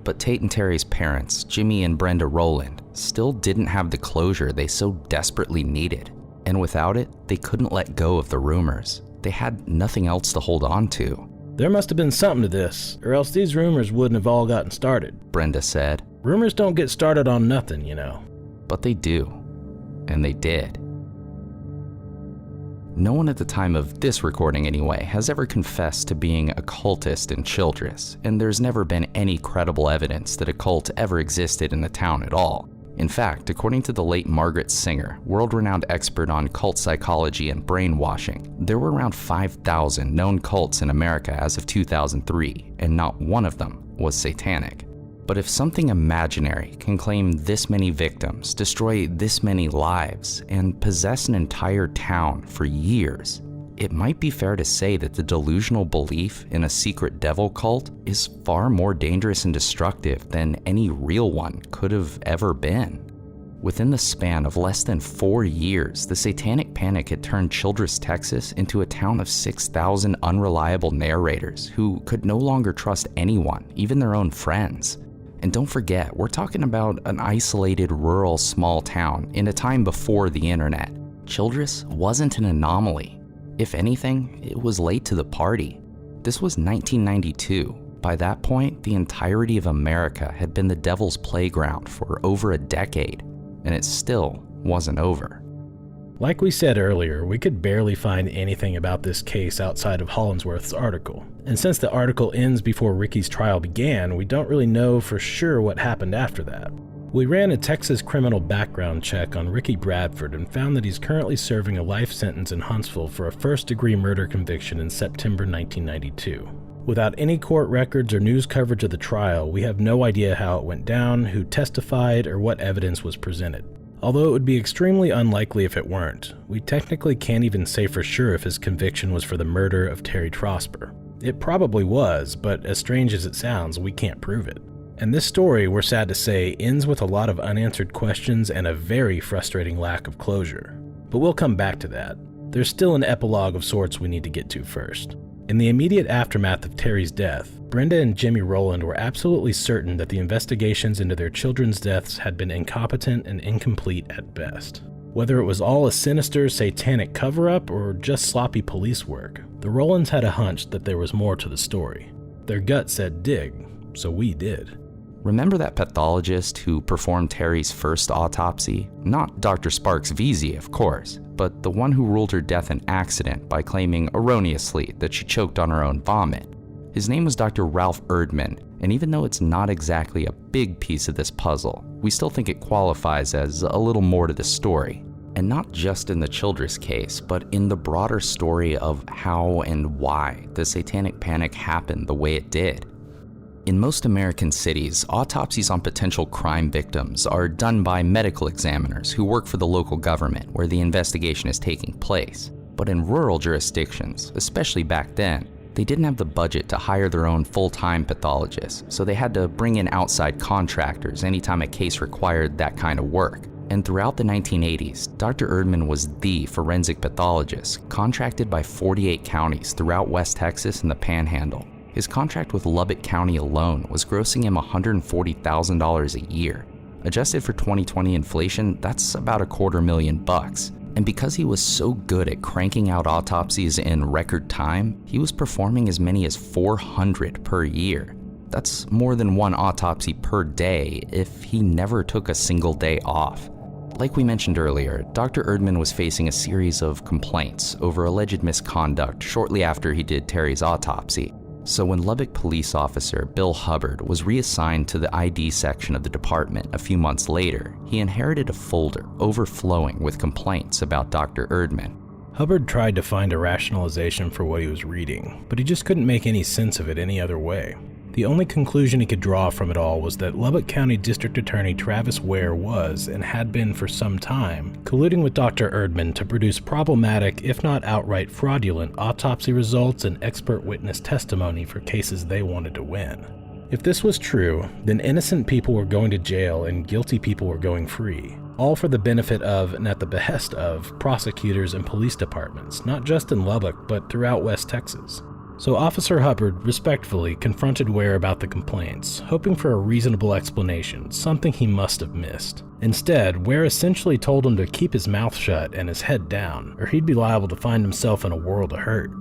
A: But Tate and Terry's parents, Jimmy and Brenda Rowland, still didn't have the closure they so desperately needed. And without it, they couldn't let go of the rumors. They had nothing else to hold on to.
B: There must have been something to this, or else these rumors wouldn't have all gotten started,
A: Brenda said.
B: Rumors don't get started on nothing, you know.
A: But they do. And they did. No one at the time of this recording anyway has ever confessed to being a cultist in Childress, and there's never been any credible evidence that a cult ever existed in the town at all. In fact, according to the late Margaret Singer, world-renowned expert on cult psychology and brainwashing, there were around 5,000 known cults in America as of 2003, and not one of them was satanic. But if something imaginary can claim this many victims, destroy this many lives, and possess an entire town for years, it might be fair to say that the delusional belief in a secret devil cult is far more dangerous and destructive than any real one could have ever been. Within the span of less than 4 years, the Satanic Panic had turned Childress, Texas into a town of 6,000 unreliable narrators who could no longer trust anyone, even their own friends. And don't forget, we're talking about an isolated rural small town in a time before the internet. Childress wasn't an anomaly. If anything, it was late to the party. This was 1992. By that point, the entirety of America had been the devil's playground for over a decade, and it still wasn't over.
B: Like we said earlier, we could barely find anything about this case outside of Hollingsworth's article. And since the article ends before Ricky's trial began, we don't really know for sure what happened after that. We ran a Texas criminal background check on Ricky Bradford and found that he's currently serving a life sentence in Huntsville for a first-degree murder conviction in September 1992. Without any court records or news coverage of the trial, we have no idea how it went down, who testified, or what evidence was presented. Although it would be extremely unlikely if it weren't, we technically can't even say for sure if his conviction was for the murder of Terry Trosper. It probably was, but as strange as it sounds, we can't prove it. And this story, we're sad to say, ends with a lot of unanswered questions and a very frustrating lack of closure. But we'll come back to that. There's still an epilogue of sorts we need to get to first. In the immediate aftermath of Terry's death, Brenda and Jimmy Rowland were absolutely certain that the investigations into their children's deaths had been incompetent and incomplete at best. Whether it was all a sinister, satanic cover-up or just sloppy police work, the Rowlands had a hunch that there was more to the story. Their gut said dig, so we did.
A: Remember that pathologist who performed Terry's first autopsy? Not Dr. Sparks Vesey, of course, but the one who ruled her death an accident by claiming erroneously that she choked on her own vomit. His name was Dr. Ralph Erdman, and even though it's not exactly a big piece of this puzzle, we still think it qualifies as a little more to the story. And not just in the Childress case, but in the broader story of how and why the Satanic Panic happened the way it did. In most American cities, autopsies on potential crime victims are done by medical examiners who work for the local government where the investigation is taking place. But in rural jurisdictions, especially back then, they didn't have the budget to hire their own full-time pathologists, so they had to bring in outside contractors anytime a case required that kind of work. And throughout the 1980s, Dr. Erdman was the forensic pathologist contracted by 48 counties throughout West Texas and the Panhandle. His contract with Lubbock County alone was grossing him $140,000 a year. Adjusted for 2020 inflation, that's about $250,000. And because he was so good at cranking out autopsies in record time, he was performing as many as 400 per year. That's more than one autopsy per day if he never took a single day off. Like we mentioned earlier, Dr. Erdman was facing a series of complaints over alleged misconduct shortly after he did Terry's autopsy. So when Lubbock police officer Bill Hubbard was reassigned to the ID section of the department a few months later, he inherited a folder overflowing with complaints about Dr. Erdman.
B: Hubbard tried to find a rationalization for what he was reading, but he just couldn't make any sense of it any other way. The only conclusion he could draw from it all was that Lubbock County District Attorney Travis Ware was, and had been for some time, colluding with Dr. Erdman to produce problematic, if not outright fraudulent, autopsy results and expert witness testimony for cases they wanted to win. If this was true, then innocent people were going to jail and guilty people were going free, all for the benefit of, and at the behest of, prosecutors and police departments, not just in Lubbock, but throughout West Texas. So Officer Hubbard respectfully confronted Ware about the complaints, hoping for a reasonable explanation, something he must have missed. Instead, Ware essentially told him to keep his mouth shut and his head down, or he'd be liable to find himself in a world of hurt.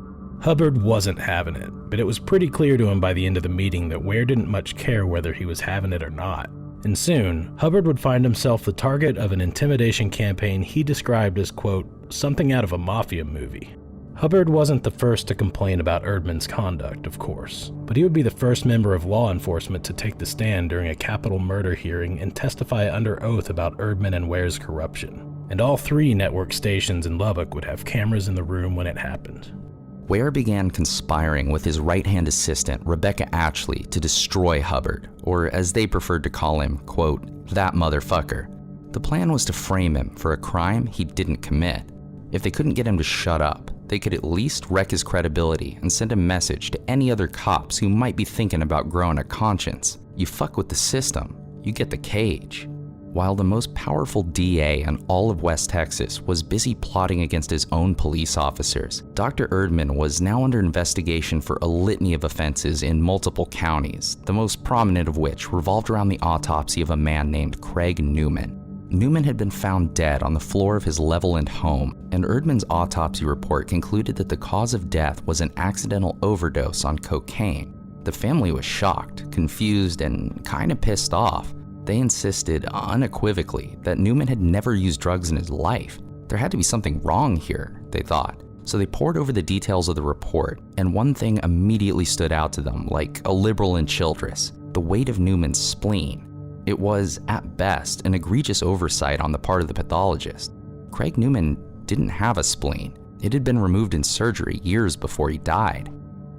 B: Hubbard wasn't having it, but it was pretty clear to him by the end of the meeting that Ware didn't much care whether he was having it or not. And soon, Hubbard would find himself the target of an intimidation campaign he described as, quote, something out of a mafia movie. Hubbard wasn't the first to complain about Erdman's conduct, of course, but he would be the first member of law enforcement to take the stand during a capital murder hearing and testify under oath about Erdman and Ware's corruption. And all 3 network stations in Lubbock would have cameras in the room when it happened.
A: Ware began conspiring with his right-hand assistant, Rebecca Atchley, to destroy Hubbard, or as they preferred to call him, quote, that motherfucker. The plan was to frame him for a crime he didn't commit. If they couldn't get him to shut up, they could at least wreck his credibility and send a message to any other cops who might be thinking about growing a conscience. You fuck with the system, you get the cage. While the most powerful DA in all of West Texas was busy plotting against his own police officers, Dr. Erdman was now under investigation for a litany of offenses in multiple counties, the most prominent of which revolved around the autopsy of a man named Craig Newman. Newman had been found dead on the floor of his Levelland home, and Erdman's autopsy report concluded that the cause of death was an accidental overdose on cocaine. The family was shocked, confused, and kind of pissed off. They insisted unequivocally that Newman had never used drugs in his life. There had to be something wrong here, they thought. So they pored over the details of the report, and one thing immediately stood out to them like a liberal in Childress: the weight of Newman's spleen. It was, at best, an egregious oversight on the part of the pathologist. Craig Newman didn't have a spleen. It had been removed in surgery years before he died.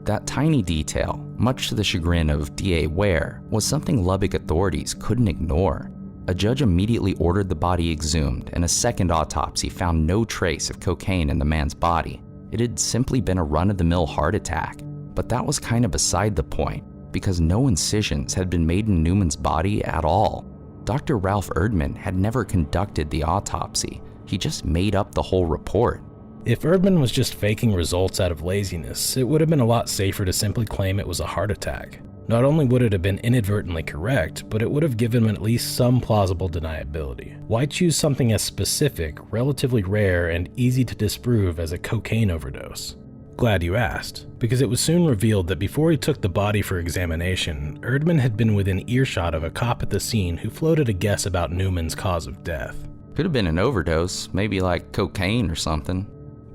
A: That tiny detail, much to the chagrin of D.A. Ware, was something Lubbock authorities couldn't ignore. A judge immediately ordered the body exhumed, and a second autopsy found no trace of cocaine in the man's body. It had simply been a run-of-the-mill heart attack. But that was kind of beside the point, because no incisions had been made in Newman's body at all. Dr. Ralph Erdman had never conducted the autopsy. He just made up the whole report.
B: If Erdman was just faking results out of laziness, it would have been a lot safer to simply claim it was a heart attack. Not only would it have been inadvertently correct, but it would have given him at least some plausible deniability. Why choose something as specific, relatively rare, and easy to disprove as a cocaine overdose? Glad you asked, because it was soon revealed that before he took the body for examination, Erdman had been within earshot of a cop at the scene who floated a guess about Newman's cause of death.
A: Could have been an overdose, maybe like cocaine or something.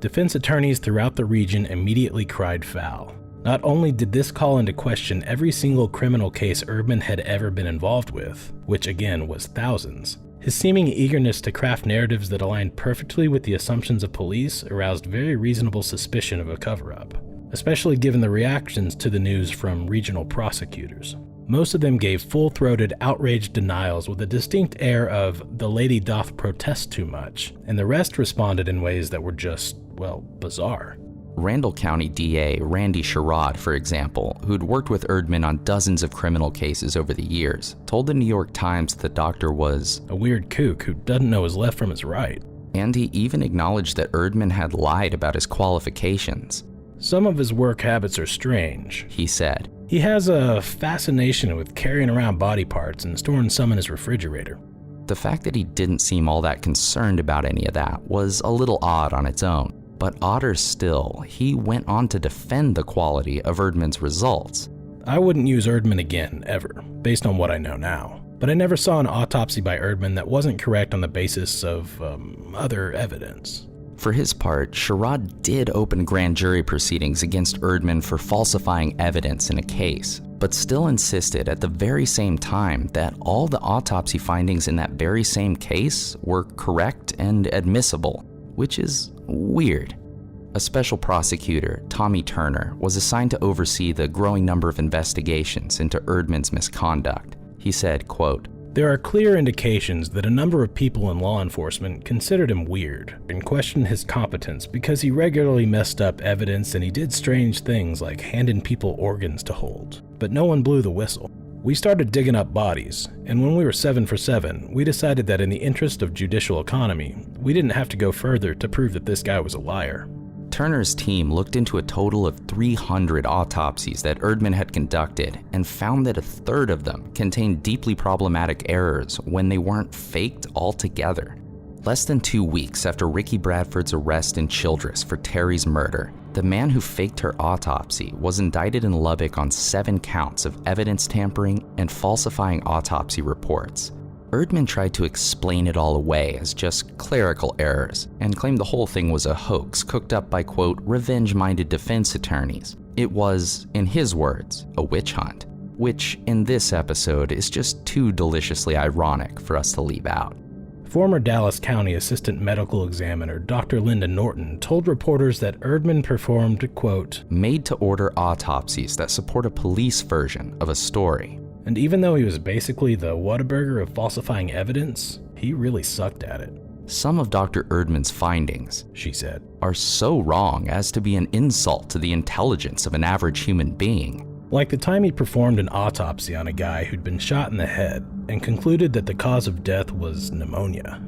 B: Defense attorneys throughout the region immediately cried foul. Not only did this call into question every single criminal case Erdman had ever been involved with, which again was thousands, his seeming eagerness to craft narratives that aligned perfectly with the assumptions of police aroused very reasonable suspicion of a cover-up, especially given the reactions to the news from regional prosecutors. Most of them gave full-throated, outraged denials with a distinct air of "the lady doth protest too much," and the rest responded in ways that were just, well, bizarre.
A: Randall County DA Randy Sherrod, for example, who'd worked with Erdman on dozens of criminal cases over the years, told the New York Times the doctor was
B: a weird kook who doesn't know his left from his right.
A: And he even acknowledged that Erdman had lied about his qualifications.
B: Some of his work habits are strange,
A: he said.
B: He has a fascination with carrying around body parts and storing some in his refrigerator.
A: The fact that he didn't seem all that concerned about any of that was a little odd on its own. But odder still, he went on to defend the quality of Erdman's results.
B: I wouldn't use Erdman again, ever, based on what I know now. But I never saw an autopsy by Erdman that wasn't correct on the basis of, other evidence.
A: For his part, Sherrod did open grand jury proceedings against Erdman for falsifying evidence in a case, but still insisted at the very same time that all the autopsy findings in that very same case were correct and admissible, which is weird. A special prosecutor, Tommy Turner, was assigned to oversee the growing number of investigations into Erdman's misconduct. He said, quote,
B: "There are clear indications that a number of people in law enforcement considered him weird and questioned his competence because he regularly messed up evidence and he did strange things like handing people organs to hold. But no one blew the whistle. We started digging up bodies, and when we were 7 for 7, we decided that in the interest of judicial economy, we didn't have to go further to prove that this guy was a liar."
A: Turner's team looked into a total of 300 autopsies that Erdman had conducted and found that a third of them contained deeply problematic errors when they weren't faked altogether. Less than 2 weeks after Ricky Bradford's arrest in Childress for Terry's murder, the man who faked her autopsy was indicted in Lubbock on 7 counts of evidence tampering and falsifying autopsy reports. Erdman tried to explain it all away as just clerical errors and claimed the whole thing was a hoax cooked up by, quote, revenge-minded defense attorneys. It was, in his words, a witch hunt, which in this episode is just too deliciously ironic for us to leave out.
B: Former Dallas County Assistant Medical Examiner Dr. Linda Norton told reporters that Erdman performed, quote,
A: made-to-order autopsies that support a police version of a story.
B: And even though he was basically the Whataburger of falsifying evidence, he really sucked at it.
A: Some of Dr. Erdman's findings,
B: she said,
A: are so wrong as to be an insult to the intelligence of an average human being.
B: like the time he performed an autopsy on a guy who'd been shot in the head and concluded that the cause of death was pneumonia.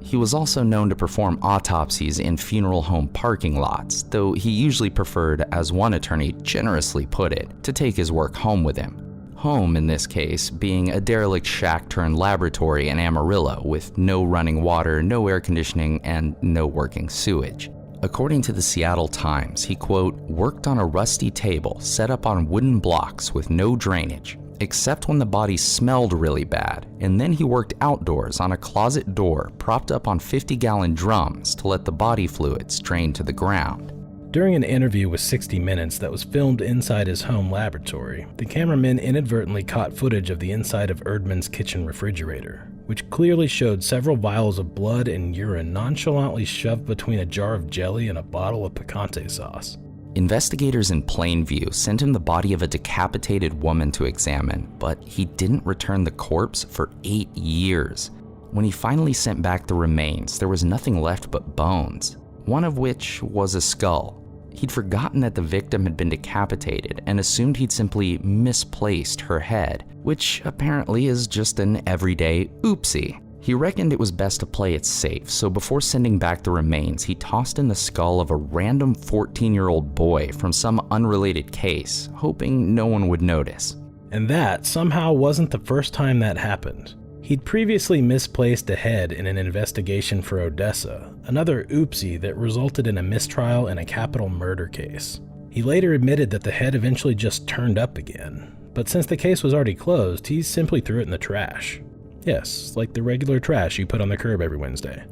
A: He was also known to perform autopsies in funeral home parking lots, though he usually preferred, as one attorney generously put it, to take his work home with him. Home, in this case, being a derelict shack-turned-laboratory in Amarillo with no running water, no air conditioning, and no working sewage. According to the Seattle Times, he, quote, worked on a rusty table set up on wooden blocks with no drainage, except when the body smelled really bad, and then he worked outdoors on a closet door propped up on 50-gallon drums to let the body fluids drain to the ground.
B: During an interview with 60 Minutes that was filmed inside his home laboratory, the cameraman inadvertently caught footage of the inside of Erdman's kitchen refrigerator, which clearly showed several vials of blood and urine nonchalantly shoved between a jar of jelly and a bottle of picante sauce.
A: Investigators in Plainview sent him the body of a decapitated woman to examine, but he didn't return the corpse for 8 years. When he finally sent back the remains, there was nothing left but bones, one of which was a skull. He'd forgotten that the victim had been decapitated and assumed he'd simply misplaced her head, which apparently is just an everyday oopsie. He reckoned it was best to play it safe, so before sending back the remains, he tossed in the skull of a random 14-year-old boy from some unrelated case, hoping no one would notice.
B: And that somehow wasn't the first time that happened. He'd previously misplaced a head in an investigation for Odessa, another oopsie that resulted in a mistrial in a capital murder case. He later admitted that the head eventually just turned up again, but since the case was already closed, he simply threw it in the trash. Yes, like the regular trash you put on the curb every Wednesday.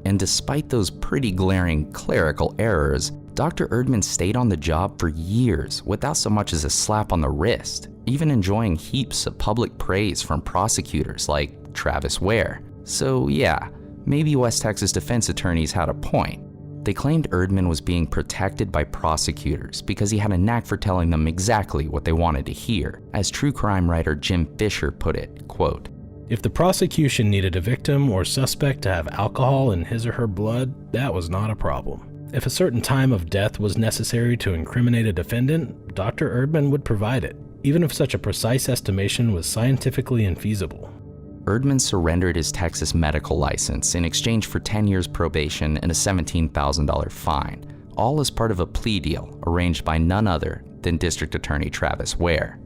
A: And despite those pretty glaring clerical errors, Dr. Erdman stayed on the job for years without so much as a slap on the wrist, even enjoying heaps of public praise from prosecutors like Travis Ware. So yeah, maybe West Texas defense attorneys had a point. They claimed Erdman was being protected by prosecutors because he had a knack for telling them exactly what they wanted to hear. As true crime writer Jim Fisher put it, quote,
B: if the prosecution needed a victim or suspect to have alcohol in his or her blood, that was not a problem. If a certain time of death was necessary to incriminate a defendant, Dr. Erdman would provide it, even if such a precise estimation was scientifically infeasible.
A: Erdman surrendered his Texas medical license in exchange for 10 years probation and a $17,000 fine, all as part of a plea deal arranged by none other than District Attorney Travis Ware.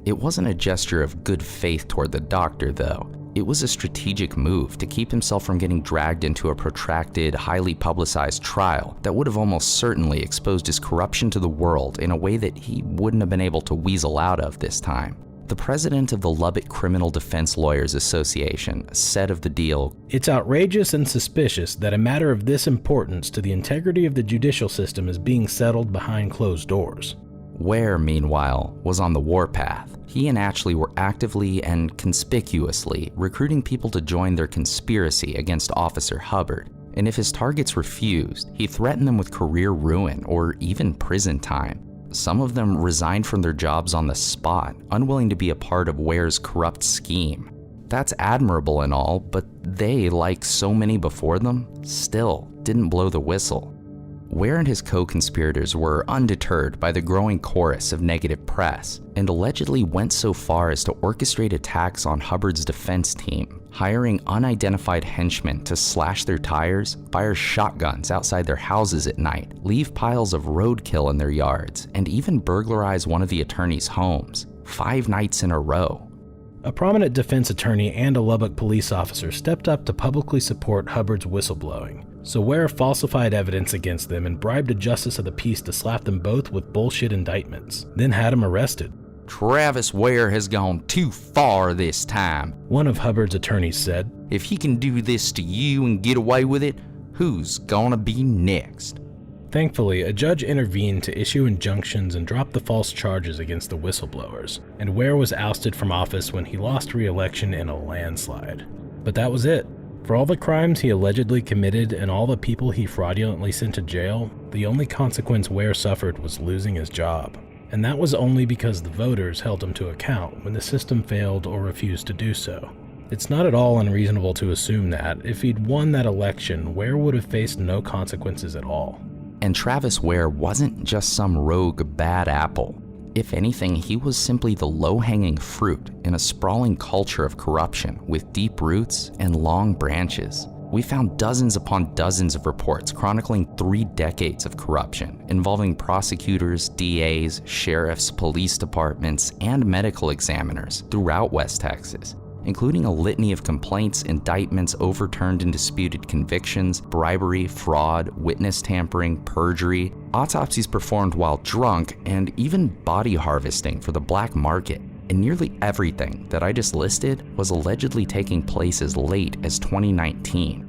A: It wasn't a gesture of good faith toward the doctor, though. It was a strategic move to keep himself from getting dragged into a protracted, highly publicized trial that would have almost certainly exposed his corruption to the world in a way that he wouldn't have been able to weasel out of this time. The president of the Lubbock Criminal Defense Lawyers Association said of the deal,
B: it's outrageous and suspicious that a matter of this importance to the integrity of the judicial system is being settled behind closed doors.
A: Ware, meanwhile, was on the warpath. He and Ashley were actively and conspicuously recruiting people to join their conspiracy against Officer Hubbard, and if his targets refused, he threatened them with career ruin or even prison time. Some of them resigned from their jobs on the spot, unwilling to be a part of Ware's corrupt scheme. That's admirable and all, but they, like so many before them, still didn't blow the whistle. Ware and his co-conspirators were undeterred by the growing chorus of negative press, and allegedly went so far as to orchestrate attacks on Hubbard's defense team, hiring unidentified henchmen to slash their tires, fire shotguns outside their houses at night, leave piles of roadkill in their yards, and even burglarize one of the attorney's homes, 5 nights in a row.
B: A prominent defense attorney and a Lubbock police officer stepped up to publicly support Hubbard's whistleblowing. So Ware falsified evidence against them and bribed a justice of the peace to slap them both with bullshit indictments, then had them arrested.
C: Travis Ware has gone too far this time,
B: one of Hubbard's attorneys said.
C: If he can do this to you and get away with it, who's gonna be next?
B: Thankfully, a judge intervened to issue injunctions and drop the false charges against the whistleblowers, and Ware was ousted from office when he lost re-election in a landslide. But that was it. For all the crimes he allegedly committed and all the people he fraudulently sent to jail, the only consequence Ware suffered was losing his job. And that was only because the voters held him to account when the system failed or refused to do so. It's not at all unreasonable to assume that, if he'd won that election, Ware would have faced no consequences at all.
A: And Travis Ware wasn't just some rogue bad apple. If anything, he was simply the low-hanging fruit in a sprawling culture of corruption with deep roots and long branches. We found dozens upon dozens of reports chronicling 3 decades of corruption involving prosecutors, DAs, sheriffs, police departments, and medical examiners throughout West Texas, including a litany of complaints, indictments, overturned and disputed convictions, bribery, fraud, witness tampering, perjury, autopsies performed while drunk, and even body harvesting for the black market. And nearly everything that I just listed was allegedly taking place as late as 2019.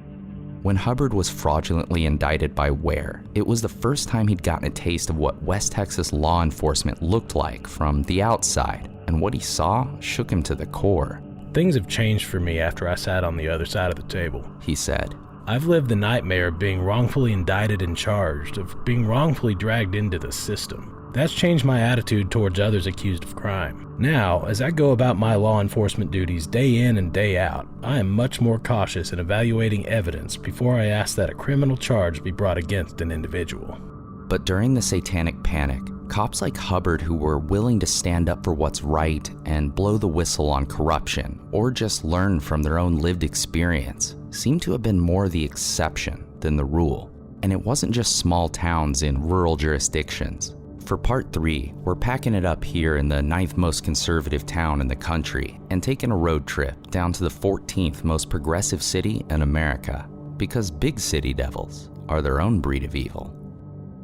A: When Hubbard was fraudulently indicted by Ware, it was the first time he'd gotten a taste of what West Texas law enforcement looked like from the outside, and what he saw shook him to the core.
B: Things have changed for me after I sat on the other side of the table,
A: he said.
B: I've lived the nightmare of being wrongfully indicted and charged, of being wrongfully dragged into the system. That's changed my attitude towards others accused of crime. Now, as I go about my law enforcement duties day in and day out, I am much more cautious in evaluating evidence before I ask that a criminal charge be brought against an individual.
A: But during the Satanic Panic, cops like Hubbard who were willing to stand up for what's right and blow the whistle on corruption, or just learn from their own lived experience, seemed to have been more the exception than the rule. And it wasn't just small towns in rural jurisdictions. For part 3, we're packing it up here in the 9th most conservative town in the country and taking a road trip down to the 14th most progressive city in America, because big city devils are their own breed of evil.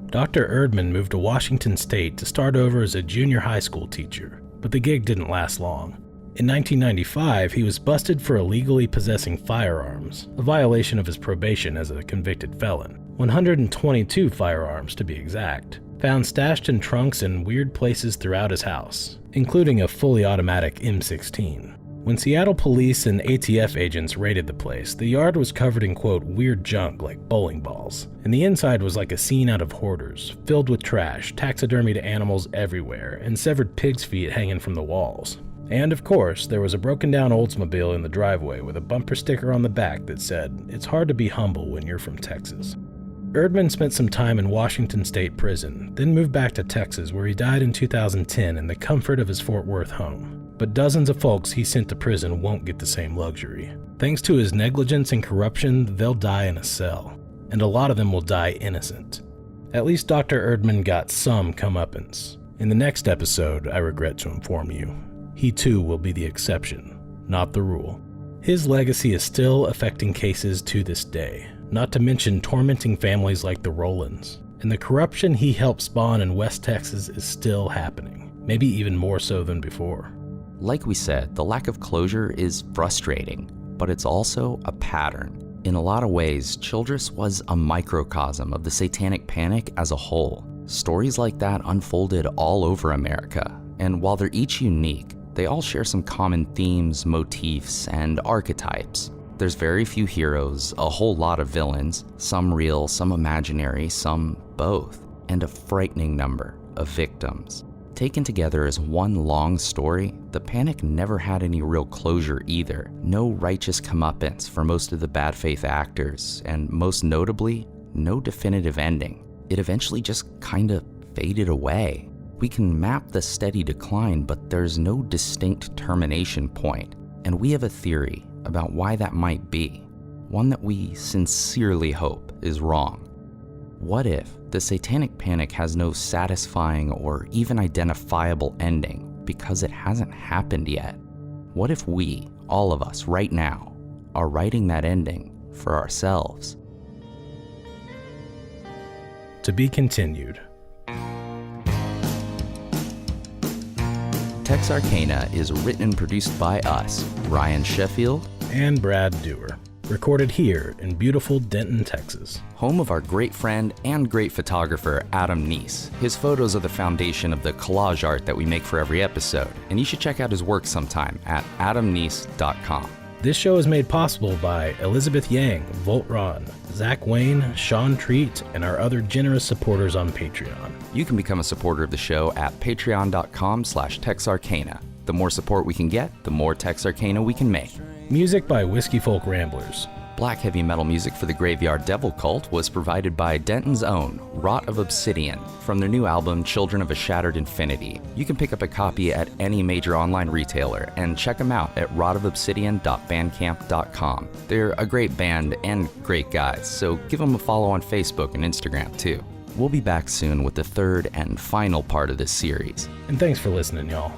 B: Dr. Erdman moved to Washington State to start over as a junior high school teacher, but the gig didn't last long. In 1995, he was busted for illegally possessing firearms, a violation of his probation as a convicted felon. 122 firearms to be exact, found stashed in trunks in weird places throughout his house, including a fully automatic M16. When Seattle police and ATF agents raided the place, the yard was covered in, quote, weird junk like bowling balls, and the inside was like a scene out of Hoarders, filled with trash, taxidermied animals everywhere, and severed pig's feet hanging from the walls. And of course, there was a broken down Oldsmobile in the driveway with a bumper sticker on the back that said, "It's hard to be humble when you're from Texas." Erdman spent some time in Washington State Prison, then moved back to Texas where he died in 2010 in the comfort of his Fort Worth home. But dozens of folks he sent to prison won't get the same luxury. Thanks to his negligence and corruption, they'll die in a cell, and a lot of them will die innocent. At least Dr. Erdman got some comeuppance. In the next episode, I regret to inform you, he too will be the exception, not the rule. His legacy is still affecting cases to this day, not to mention tormenting families like the Rowlands. And the corruption he helped spawn in West Texas is still happening, maybe even more so than before.
A: Like we said, the lack of closure is frustrating, but it's also a pattern. In a lot of ways, Childress was a microcosm of the Satanic Panic as a whole. Stories like that unfolded all over America, and while they're each unique, they all share some common themes, motifs, and archetypes. There's very few heroes, a whole lot of villains, some real, some imaginary, some both, and a frightening number of victims. Taken together as one long story, the Panic never had any real closure either. No righteous comeuppance for most of the bad faith actors, and most notably, no definitive ending. It eventually just kinda faded away. We can map the steady decline, but there's no distinct termination point, and we have a theory about why that might be, one that we sincerely hope is wrong. What if the Satanic Panic has no satisfying or even identifiable ending because it hasn't happened yet? What if we, all of us right now, are writing that ending for ourselves?
B: To be continued.
A: TEX ARCANA is written and produced by us, Ryan Sheffield
B: and Brad Dewar. Recorded here in beautiful Denton, Texas.
A: Home of our great friend and great photographer, Adam Neese. His photos are the foundation of the collage art that we make for every episode, and you should check out his work sometime at adamneese.com.
B: This show is made possible by Elizabeth Yang, Volt Ron, Zach Wayne, Sean Treat, and our other generous supporters on Patreon.
A: You can become a supporter of the show at patreon.com/TexArcana. The more support we can get, the more TEX ARCANA we can make.
B: Music by Whiskey Folk Ramblers.
A: Black heavy metal music for the Graveyard Devil Cult was provided by Denton's own Rot of Obsidian from their new album Children of a Shattered Infinity. You can pick up a copy at any major online retailer and check them out at rotofobsidian.bandcamp.com. They're a great band and great guys, so give them a follow on Facebook and Instagram too. We'll be back soon with the third and final part of this series.
B: And thanks for listening, y'all.